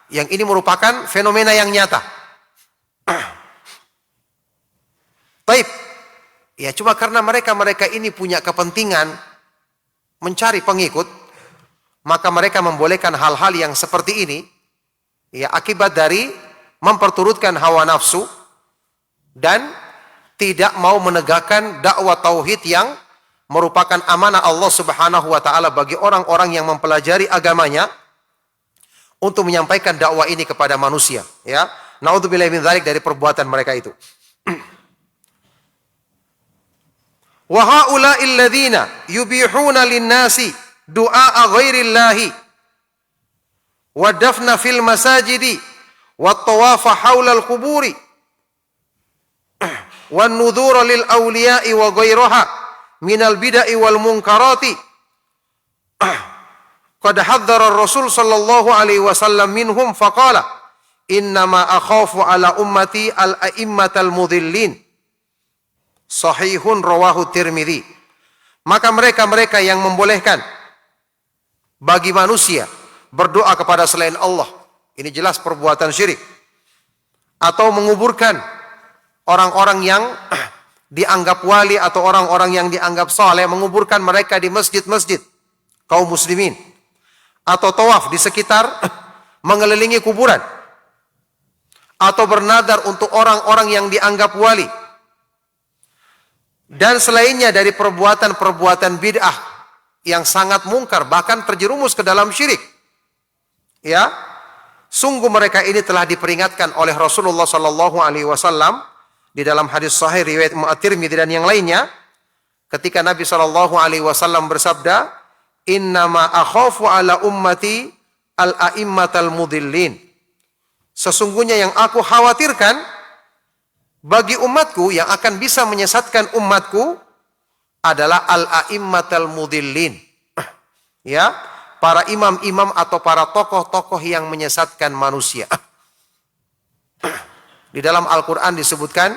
S3: yang ini merupakan fenomena yang nyata. Baik. Ya, cuma karena mereka ini punya kepentingan mencari pengikut, maka mereka membolehkan hal-hal yang seperti ini, ya, akibat dari memperturutkan hawa nafsu dan tidak mau menegakkan dakwah tauhid yang merupakan amanah Allah Subhanahu wa taala bagi orang-orang yang mempelajari agamanya untuk menyampaikan dakwah ini kepada manusia, ya. Naudzubillahi min dzalik, dari perbuatan mereka itu. Wa haula'il ladzina yubihuna lin-nasi du'a ghairillahi wa dafna fil masajidi wa tawafa haula al-quburi wan nudhura lil awliya'i wa ghairaha minal bid'i wal munkarati qad hadzara ar-rasul sallallahu alaihi wasallam minhum faqala innama akhafu ala ummati al-a'immatal mudhillin. Sahihun rawahu Tirmidzi. Maka mereka-mereka yang membolehkan bagi manusia berdoa kepada selain Allah, ini jelas perbuatan syirik. Atau menguburkan orang-orang yang dianggap wali atau orang-orang yang dianggap saleh, menguburkan mereka di masjid-masjid kaum muslimin. Atau tawaf di sekitar mengelilingi kuburan. Atau bernadar untuk orang-orang yang dianggap wali. Dan selainnya dari perbuatan-perbuatan bid'ah yang sangat mungkar, bahkan terjerumus ke dalam syirik. Ya, sungguh mereka ini telah diperingatkan oleh Rasulullah sallallahu alaihi wasallam di dalam hadis sahih riwayat At-Tirmidzi dan yang lainnya, ketika Nabi sallallahu alaihi wasallam bersabda, "Innama akhafu ala ummati al-a'immatal mudillin." Sesungguhnya yang aku khawatirkan bagi umatku yang akan bisa menyesatkan umatku adalah al-a'immatal mudillin. Ya, para imam-imam atau para tokoh-tokoh yang menyesatkan manusia. Di dalam Al-Quran disebutkan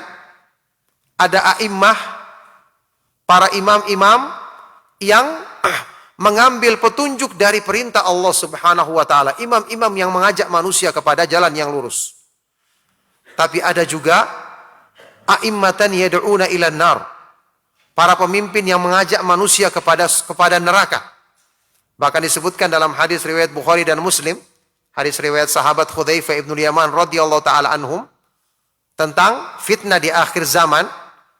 S3: ada a'immah, para imam-imam yang mengambil petunjuk dari perintah Allah Subhanahu wa taala, imam-imam yang mengajak manusia kepada jalan yang lurus. Tapi ada juga a'immatan yad'una ilan nar, para pemimpin yang mengajak manusia kepada neraka. Bahkan disebutkan dalam hadis riwayat Bukhari dan Muslim, hadis riwayat sahabat Hudzaifah ibn Yaman radhiyallahu taala anhum, tentang fitnah di akhir zaman,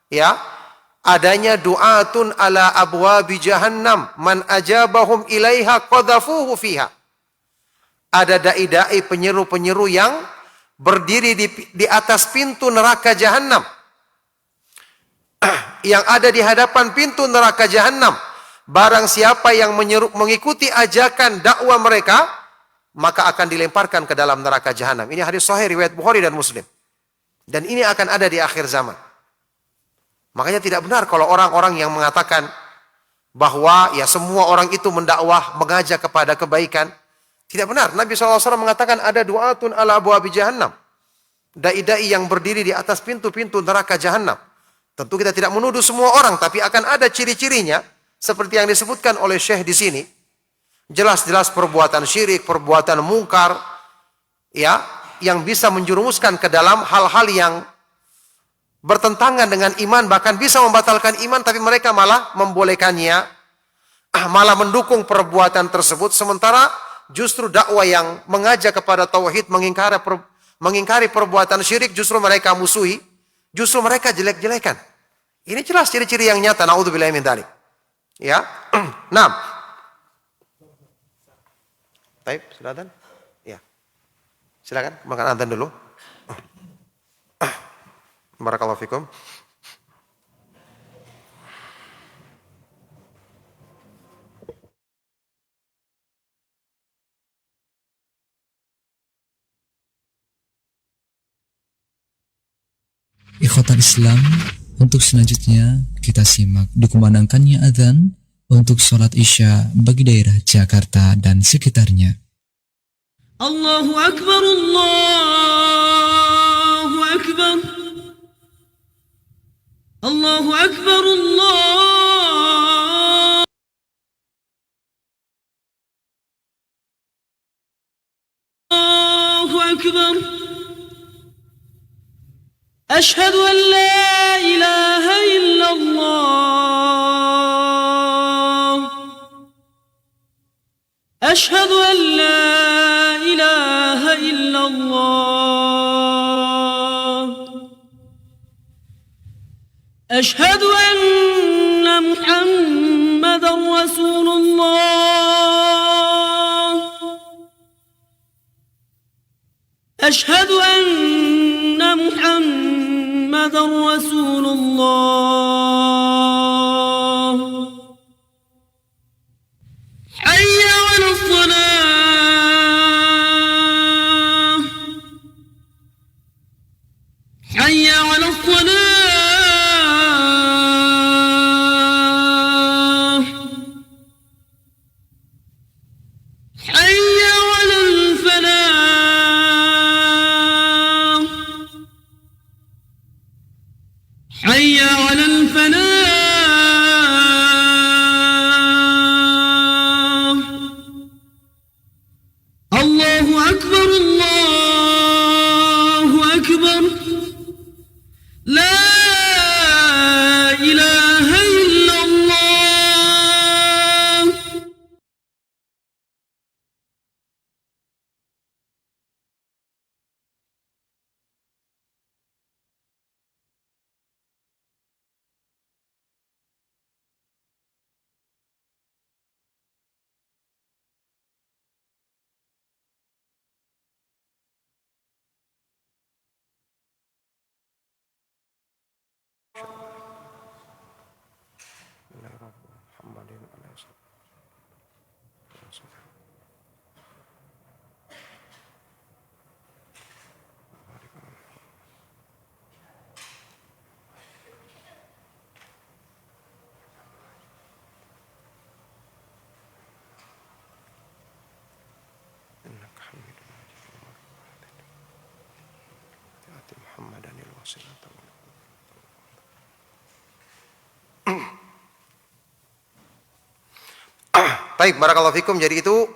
S3: ya, adanya du'atun ala abwabi jahannam man ajabahum ilaiha qadhafuhu fiha. Ada dai-dai, penyeru-penyeru yang berdiri di atas pintu neraka jahanam, yang ada di hadapan pintu neraka jahanam. Barang siapa yang mengikuti ajakan dakwah mereka, maka akan dilemparkan ke dalam neraka jahanam. Ini hadis sahih riwayat Bukhari dan Muslim. Dan ini akan ada di akhir zaman. Makanya tidak benar kalau orang-orang yang mengatakan bahwa ya semua orang itu mendakwah, mengajak kepada kebaikan. Tidak benar. Nabi SAW mengatakan ada du'atun ala abwabi jahannam, dai-dai yang berdiri di atas pintu-pintu neraka jahanam. Tentu kita tidak menuduh semua orang, tapi akan ada ciri-cirinya seperti yang disebutkan oleh Syekh di sini. Jelas-jelas perbuatan syirik, perbuatan mungkar, ya, yang bisa menjerumuskan ke dalam hal-hal yang bertentangan dengan iman, bahkan bisa membatalkan iman, tapi mereka malah membolehkannya, malah mendukung perbuatan tersebut, sementara justru dakwah yang mengajak kepada tauhid, mengingkari perbuatan syirik, justru mereka musuhi, justru mereka jelek-jelekan. Ini jelas ciri-ciri yang nyata, naudzubillahi min dzalik. Ya. Nah. Baik, sudah adzan? Ya. Silakan makan adzan dulu. Barakallahu fikum.
S2: Ikhwatal Islam, untuk selanjutnya kita simak dikumandangkannya adzan untuk sholat Isya bagi daerah Jakarta dan sekitarnya.
S4: Allahu Akbar, Allahu Akbar, Allahu Akbar, Allahu Akbar. أشهد أن لا إله إلا الله أشهد أن لا إله إلا الله أشهد أن محمدا رسول الله أشهد أن محمدا رسول الله حي على الصلاة حي على الصلاة حي على الفلاح حي على الفلاح الله أكبر الله أكبر لا إله إلا الله
S3: Baik, barakallahu fikum. Jadi itu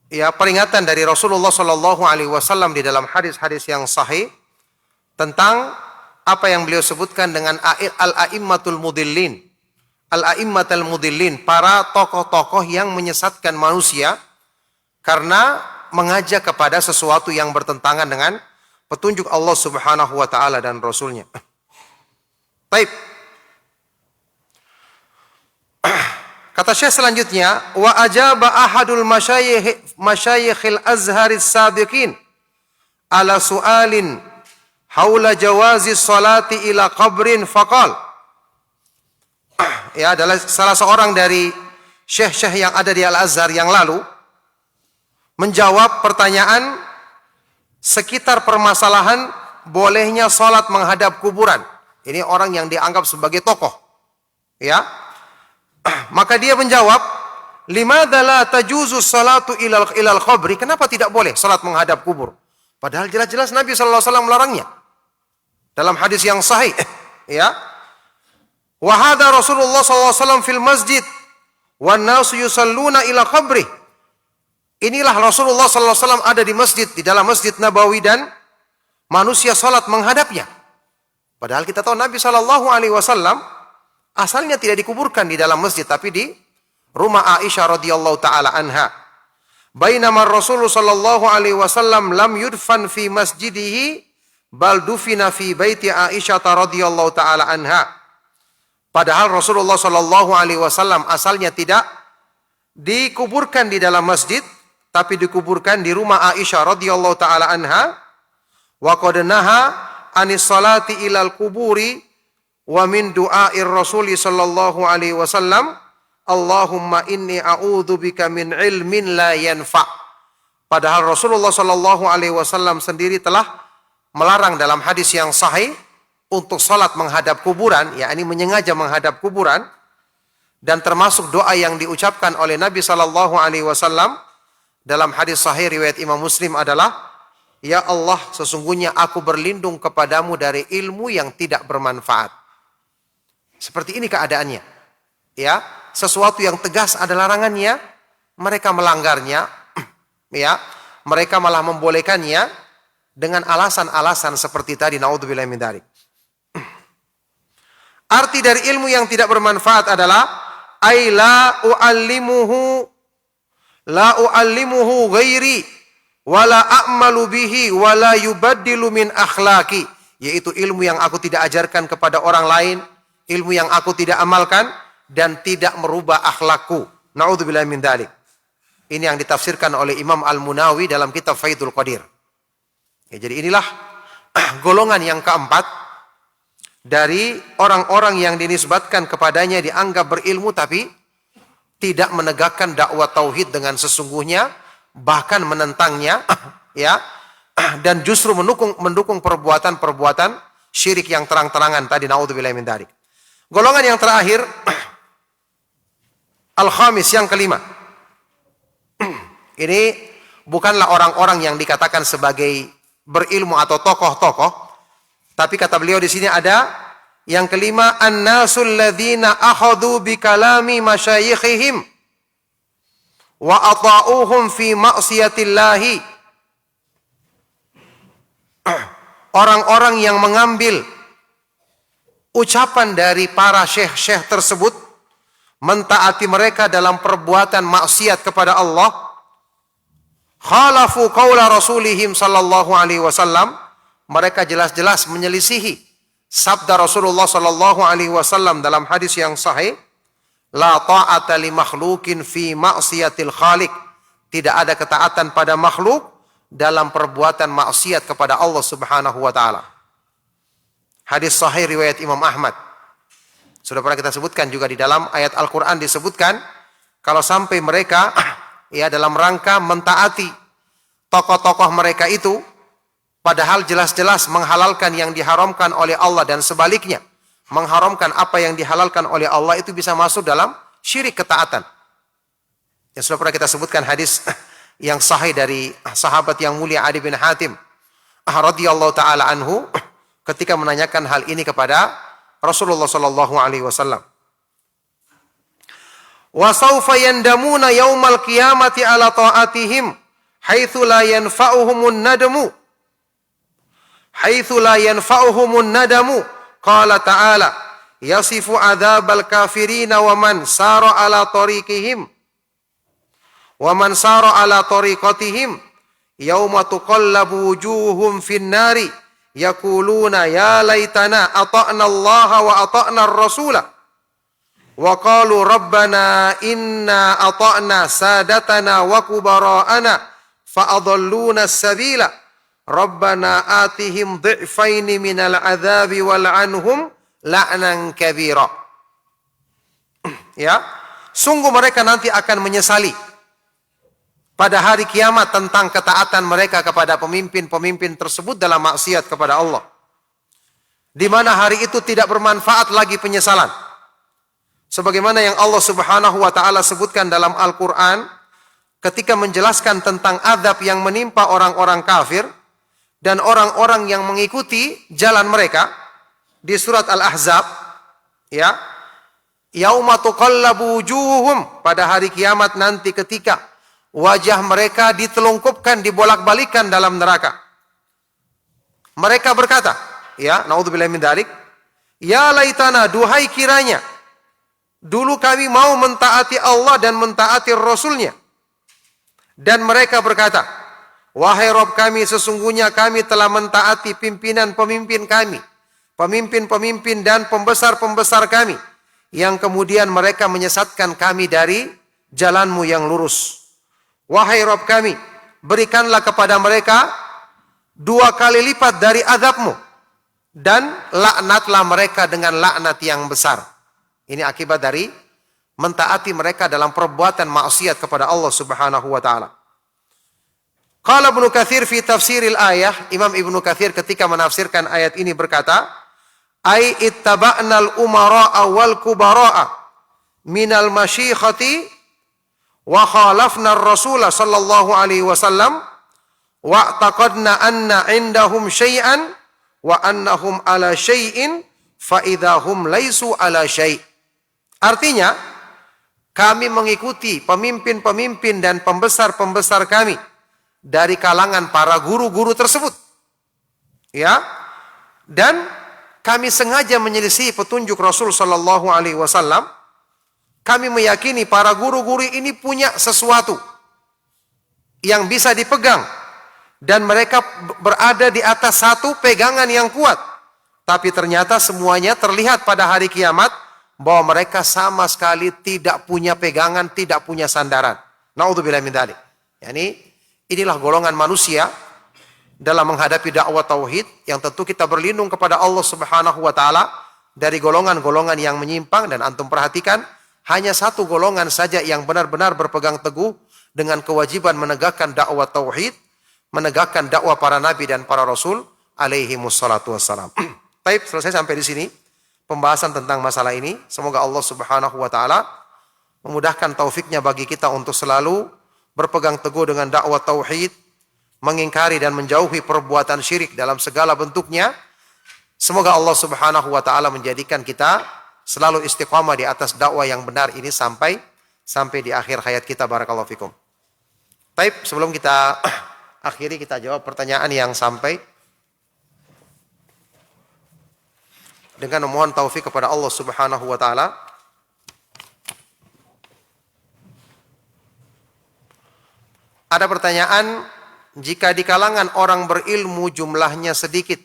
S3: ya peringatan dari Rasulullah Shallallahu Alaihi Wasallam di dalam hadis-hadis yang sahih tentang apa yang beliau sebutkan dengan al-a'immatul mudillin, al-a'immatul mudillin, para tokoh-tokoh yang menyesatkan manusia karena mengajak kepada sesuatu yang bertentangan dengan petunjuk Allah Subhanahu Wa Taala dan Rasulnya. Baik. Kata Syekh selanjutnya, wa ajaba ahadul masyayikhil azharis sabiqin ala su'alin haula jawazi salati ila qabrin faqal. Ya, adalah salah seorang dari syekh-syekh yang ada di Al-Azhar yang lalu menjawab pertanyaan sekitar permasalahan bolehnya salat menghadap kuburan. Ini orang yang dianggap sebagai tokoh. Ya. Maka dia menjawab, limadza la tajuzu salatu ilal qabri? Kenapa tidak boleh salat menghadap kubur? Padahal jelas-jelas Nabi sallallahu alaihi wasallam melarangnya. Dalam hadis yang sahih, ya. Wa hadza Rasulullah sallallahu alaihi wasallam fil masjid wan nasu yusalluna ila qabri. Inilah Rasulullah sallallahu alaihi wasallam ada di masjid, di dalam Masjid Nabawi, dan manusia salat menghadapnya. Padahal kita tahu Nabi sallallahu alaihi wasallam asalnya tidak dikuburkan di dalam masjid, tapi di rumah Aisyah radhiyallahu taala anha. Bainama Rasulullah sallallahu alaihi wasallam lam yudfan fi masjidihi bal dufina fi baiti Aisyah radhiyallahu taala anha. Padahal Rasulullah sallallahu alaihi wasallam asalnya tidak dikuburkan di dalam masjid, tapi dikuburkan di rumah Aisyah radhiyallahu taala anha. Wa qad naha anis salati ilal kuburi wa min du'air Rasuli sallallahu alaihi wasallam, Allahumma inni a'udzubika min ilmin la yanfa. Padahal Rasulullah sallallahu alaihi wasallam sendiri telah melarang dalam hadis yang sahih untuk salat menghadap kuburan, yakni menyengaja menghadap kuburan, dan termasuk doa yang diucapkan oleh Nabi sallallahu alaihi wasallam dalam hadis sahih riwayat Imam Muslim adalah, ya Allah, sesungguhnya aku berlindung kepadamu dari ilmu yang tidak bermanfaat. Seperti ini keadaannya. Ya, sesuatu yang tegas ada larangannya, mereka melanggarnya, ya, mereka malah membolehkannya dengan alasan-alasan seperti tadi, naudzubillahi min dzalik. Arti dari ilmu yang tidak bermanfaat adalah ai la uallimuhu ghairi wala a'malu bihi wala yubaddilu min akhlaqi, yaitu ilmu yang aku tidak ajarkan kepada orang lain, ilmu yang aku tidak amalkan, dan tidak merubah akhlakku. Na'udzubillahi min dzalik. Ini yang ditafsirkan oleh Imam Al-Munawi dalam kitab Faidul Qadir. Ya, jadi inilah golongan yang keempat dari orang-orang yang dinisbatkan kepadanya dianggap berilmu tapi tidak menegakkan dakwah tauhid dengan sesungguhnya, bahkan menentangnya, ya, dan justru mendukung perbuatan-perbuatan syirik yang terang-terangan tadi. Na'udzubillahi min dzalik. Golongan yang terakhir, al-khamis, yang kelima. Ini bukanlah orang-orang yang dikatakan sebagai berilmu atau tokoh-tokoh, tapi kata beliau di sini ada yang kelima, an-nasul ladzina akhadhu bi kalami masyayikhihim wa ata'uhum fi ma'siyatillahi. Orang-orang yang mengambil ucapan dari para syekh-syekh tersebut, mentaati mereka dalam perbuatan maksiat kepada Allah, khalafu qaula rasulihim sallallahu alaihi wasallam, mereka jelas-jelas menyelisihi sabda Rasulullah sallallahu alaihi wasallam dalam hadis yang sahih, la ta'ata li makhluqin fi ma'siyatil khaliq, tidak ada ketaatan pada makhluk dalam perbuatan maksiat kepada Allah Subhanahu wa taala. Hadis sahih riwayat Imam Ahmad. Sudah pernah kita sebutkan juga di dalam ayat Al-Quran disebutkan, kalau sampai mereka ya dalam rangka mentaati tokoh-tokoh mereka itu, padahal jelas-jelas menghalalkan yang diharamkan oleh Allah dan sebaliknya, mengharamkan apa yang dihalalkan oleh Allah, itu bisa masuk dalam syirik ketaatan. Yang sudah pernah kita sebutkan hadis yang sahih dari sahabat yang mulia Adi bin Hatim radhiyallahu taala anhu ketika menanyakan hal ini kepada Rasulullah sallallahu alaihi wasallam. Wa sawfa yandamuna yaumal qiyamati ala ta'atihim haitsu la yanfa'uhumun nadamu. Haitsu la yanfa'uhumun nadamu. Qala ta'ala yasifu adzabal kafirina wa man sara ala tariqihim wa man sara ala tariqatihim yauma tuqallabu wujuhum fin nari yaquluna ya laitana ata'na Allah wa ata'na ar-rasula wa qalu rabbana inna ata'na sadatana wa kubara'ana fa adalluna as-sabila rabbana atihim dhi'faini minal adzabi wal anhum la'nan kabira. Ya, sungguh mereka nanti akan menyesali pada hari kiamat tentang ketaatan mereka kepada pemimpin-pemimpin tersebut dalam maksiat kepada Allah. Di mana hari itu tidak bermanfaat lagi penyesalan. Sebagaimana yang Allah Subhanahu wa taala sebutkan dalam Al-Qur'an ketika menjelaskan tentang azab yang menimpa orang-orang kafir dan orang-orang yang mengikuti jalan mereka di surat Al-Ahzab, ya. Yauma tuqallabu wujuhum, pada hari kiamat nanti ketika wajah mereka ditelungkupkan, dibolak-balikan dalam neraka. Mereka berkata, ya, naudzubillahi min dzalik, ya laitana, duhai kiranya dulu kami mau mentaati Allah dan mentaati Rasulnya. Dan mereka berkata, wahai Rabb kami, sesungguhnya kami telah mentaati pimpinan-pemimpin kami, pemimpin-pemimpin dan pembesar-pembesar kami, yang kemudian mereka menyesatkan kami dari jalan-Mu yang lurus. Wahai Rabb kami, berikanlah kepada mereka 2 kali lipat dari azab-Mu, dan laknatlah mereka dengan laknat yang besar. Ini akibat dari mentaati mereka dalam perbuatan maksiat kepada Allah Subhanahu wa taala. Qala Ibnu Katsir fi tafsiril ayah, Imam Ibnu Katsir ketika menafsirkan ayat ini berkata, ai ittaba'nal umara'a wal kubara'a minal masyikhati wa khalafna ar-rasul sallallahu alaihi wasallam wa taqadna anna indahum syai'an wa annahum ala syai'in fa idahum laisu ala syai'. Artinya, kami mengikuti pemimpin-pemimpin dan pembesar-pembesar kami dari kalangan para guru-guru tersebut. Ya. Dan kami sengaja menyelisih petunjuk Rasul sallallahu alaihi wasallam. Kami meyakini para guru-guru ini punya sesuatu yang bisa dipegang dan mereka berada di atas satu pegangan yang kuat. Tapi ternyata semuanya terlihat pada hari kiamat bahwa mereka sama sekali tidak punya pegangan, tidak punya sandaran. Naudzubillah min dzalik. Yani inilah golongan manusia dalam menghadapi dakwah tauhid yang tentu kita berlindung kepada Allah Subhanahu wa taala dari golongan-golongan yang menyimpang. Dan antum perhatikan, hanya satu golongan saja yang benar-benar berpegang teguh dengan kewajiban menegakkan dakwah tauhid, menegakkan dakwah para nabi dan para rasul alaihi wassalatu wassalam. Baik, selesai sampai di sini pembahasan tentang masalah ini. Semoga Allah Subhanahu wa taala memudahkan taufiknya bagi kita untuk selalu berpegang teguh dengan dakwah tauhid, mengingkari dan menjauhi perbuatan syirik dalam segala bentuknya. Semoga Allah Subhanahu wa taala menjadikan kita selalu istiqamah di atas dakwah yang benar ini sampai di akhir hayat kita. Barakallahu fikum. Baik, sebelum kita akhiri, kita jawab pertanyaan yang sampai dengan memohon taufik kepada Allah Subhanahu wa taala. Ada pertanyaan, jika di kalangan orang berilmu jumlahnya sedikit,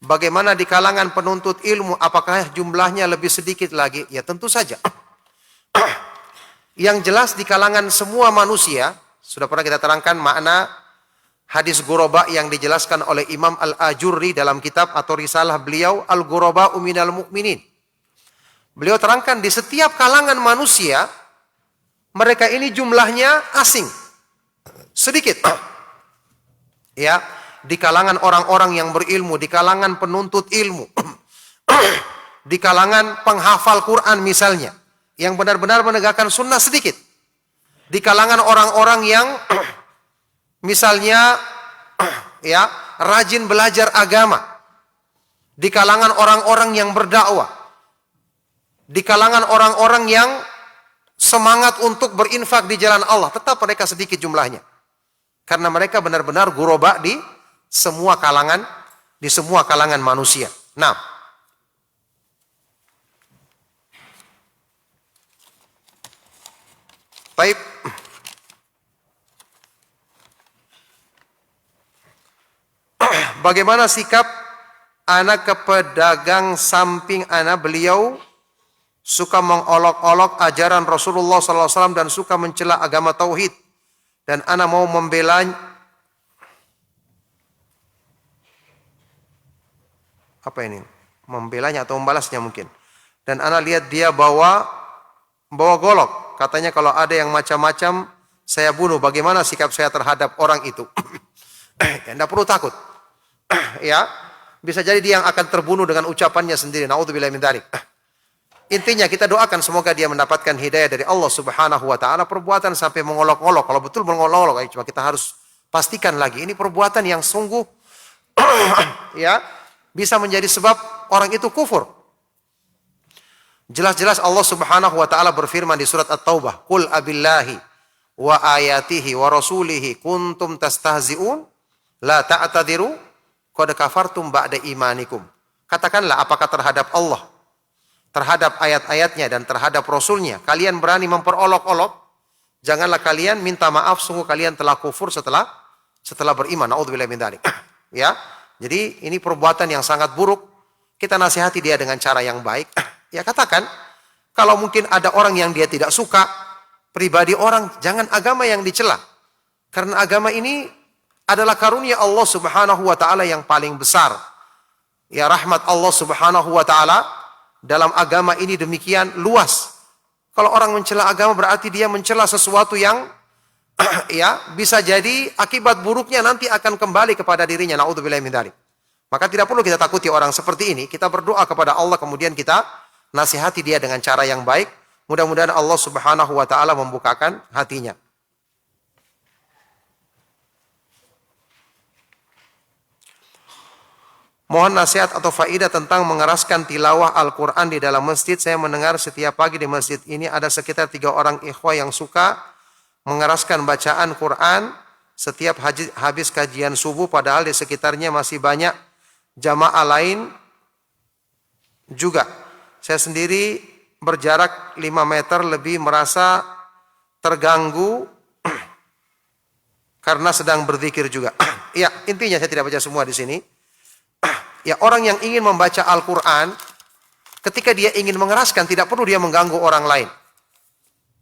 S3: bagaimana di kalangan penuntut ilmu, apakah jumlahnya lebih sedikit lagi? Ya tentu saja. Yang jelas di kalangan semua manusia, sudah pernah kita terangkan makna hadis ghuraba yang dijelaskan oleh Imam Al-Ajurri dalam kitab atau risalah beliau Al-Ghuraba'u Minal Mu'minin. Beliau terangkan di setiap kalangan manusia, mereka ini jumlahnya asing. Sedikit. Ya, di kalangan orang-orang yang berilmu, di kalangan penuntut ilmu, di kalangan penghafal Quran misalnya, yang benar-benar menegakkan sunnah sedikit. Di kalangan orang-orang yang misalnya ya, rajin belajar agama. Di kalangan orang-orang yang berdakwah. Di kalangan orang-orang yang semangat untuk berinfak di jalan Allah, tetap mereka sedikit jumlahnya. Karena mereka benar-benar ghuraba di semua kalangan manusia. Nah, baik. Bagaimana sikap anak ke pedagang samping anak? Beliau suka mengolok-olok ajaran Rasulullah SAW dan suka mencela agama tauhid. Dan ana mau membelanya. Apa ini? Membelanya atau membalasnya mungkin. Dan ana lihat dia bawa golok. Katanya kalau ada yang macam-macam saya bunuh. Bagaimana sikap saya terhadap orang itu? Ya, tidak perlu takut. Ya, bisa jadi dia yang akan terbunuh dengan ucapannya sendiri. Naudzubillahi min dzalik. Intinya kita doakan semoga dia mendapatkan hidayah dari Allah Subhanahu wa taala. Perbuatan sampai mengolok-olok, kalau betul mengolok-olok, cuma kita harus pastikan lagi ini perbuatan yang sungguh ya bisa menjadi sebab orang itu kufur. Jelas-jelas Allah Subhanahu wa taala berfirman di surat At-Taubah, "Qul abillahi wa ayatihi wa rasulihi kuntum tastahzi'un la ta'tadiru qad kafartum ba'da imanikum." Katakanlah, apakah terhadap Allah, terhadap ayat-ayatnya dan terhadap Rasulnya kalian berani memperolok-olok? Janganlah kalian minta maaf, sungguh kalian telah kufur setelah beriman. Naudzubillahi min dzalik. Ya, jadi ini perbuatan yang sangat buruk. Kita nasihati dia dengan cara yang baik. Ya, katakan kalau mungkin ada orang yang dia tidak suka, pribadi orang, jangan agama yang dicela. Karena agama ini adalah karunia Allah Subhanahu wa taala yang paling besar. Ya, rahmat Allah Subhanahu wa taala dalam agama ini demikian luas. Kalau orang mencela agama berarti dia mencela sesuatu yang ya bisa jadi akibat buruknya nanti akan kembali kepada dirinya. Naudzubillahi min dzalik. Maka tidak perlu kita takuti orang seperti ini. Kita berdoa kepada Allah, kemudian kita nasihati dia dengan cara yang baik. Mudah-mudahan Allah Subhanahu wa taala membukakan hatinya. Mohon nasihat atau faidah tentang mengeraskan tilawah Al-Quran di dalam masjid. Saya mendengar setiap pagi di masjid ini ada sekitar 3 orang ikhwah yang suka mengeraskan bacaan Quran setiap habis kajian subuh, padahal di sekitarnya masih banyak jamaah lain juga. Saya sendiri berjarak 5 meter lebih merasa terganggu karena sedang berzikir juga. Ya, intinya saya tidak baca semua di sini. Ya, orang yang ingin membaca Al-Quran, ketika dia ingin mengeraskan, tidak perlu dia mengganggu orang lain.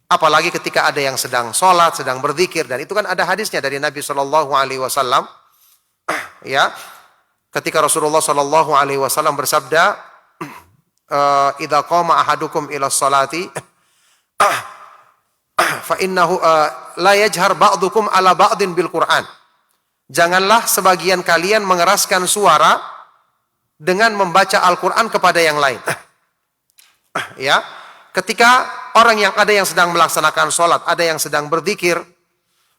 S3: Apalagi ketika ada yang sedang sholat, sedang berzikir, dan itu kan ada hadisnya dari Nabi SAW. Ya, ketika Rasulullah SAW bersabda, "Idza qama ahadukum ila sholati, fa innahu la yajhar ba'dukum ala ba'din bil Qur'an." Janganlah sebagian kalian mengeraskan suara dengan membaca Al-Quran kepada yang lain. Ya, ketika orang yang ada yang sedang melaksanakan sholat, ada yang sedang berzikir,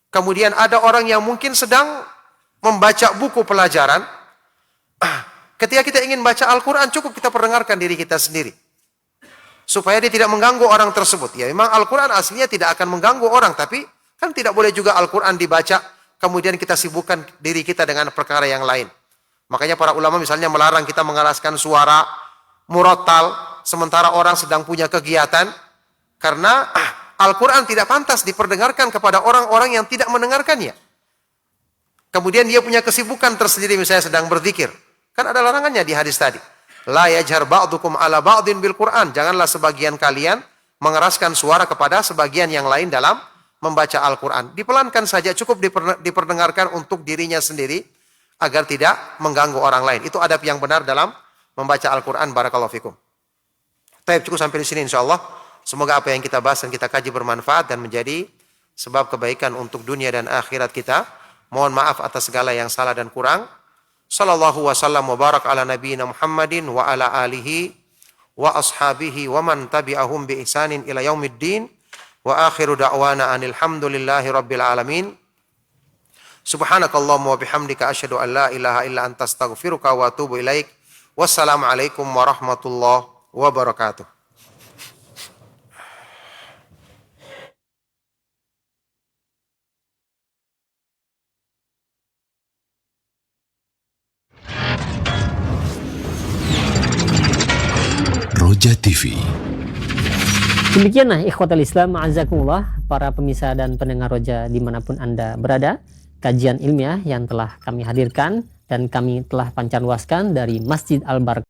S3: kemudian ada orang yang mungkin sedang membaca buku pelajaran. Ketika kita ingin baca Al-Quran, cukup kita perdengarkan diri kita sendiri, supaya dia tidak mengganggu orang tersebut. Ya, memang Al-Quran aslinya tidak akan mengganggu orang, tapi kan tidak boleh juga Al-Quran dibaca, kemudian kita sibukkan diri kita dengan perkara yang lain. Makanya para ulama misalnya melarang kita mengeraskan suara murattal sementara orang sedang punya kegiatan, karena Al-Quran tidak pantas diperdengarkan kepada orang-orang yang tidak mendengarkannya. Kemudian dia punya kesibukan tersendiri, misalnya sedang berzikir. Kan ada larangannya di hadis tadi. La yajhar ba'dukum ala ba'din bil Quran. Janganlah sebagian kalian mengeraskan suara kepada sebagian yang lain dalam membaca Al-Quran. Dipelankan saja, cukup diperdengarkan untuk dirinya sendiri agar tidak mengganggu orang lain. Itu adab yang benar dalam membaca Al-Quran. Barakallahu fikum. Baik, cukup sampai di sini insyaallah. Semoga apa yang kita bahas dan kita kaji bermanfaat dan menjadi sebab kebaikan untuk dunia dan akhirat kita. Mohon maaf atas segala yang salah dan kurang. Sallallahu wasallam wa barak ala nabiyina Muhammadin wa ala alihi wa ashabihi wa man tabi'ahum bi ihsanin ila yaumiddin. Wa akhiru da'wana anil hamdulillahi rabbil alamin. Subhanakallahumma wa bihamdika asyhadu an la ilaha illa anta astaghfiruka wa atubu ilaik. Wassalamualaikum warahmatullahi wabarakatuh.
S5: Roja TV.
S1: Demikianlah ikhwatal Islam, ma'azakumullah, para pemirsa dan pendengar Roja dimanapun Anda berada, kajian ilmiah yang telah kami hadirkan dan kami telah pancarluaskan dari Masjid Al-Barakah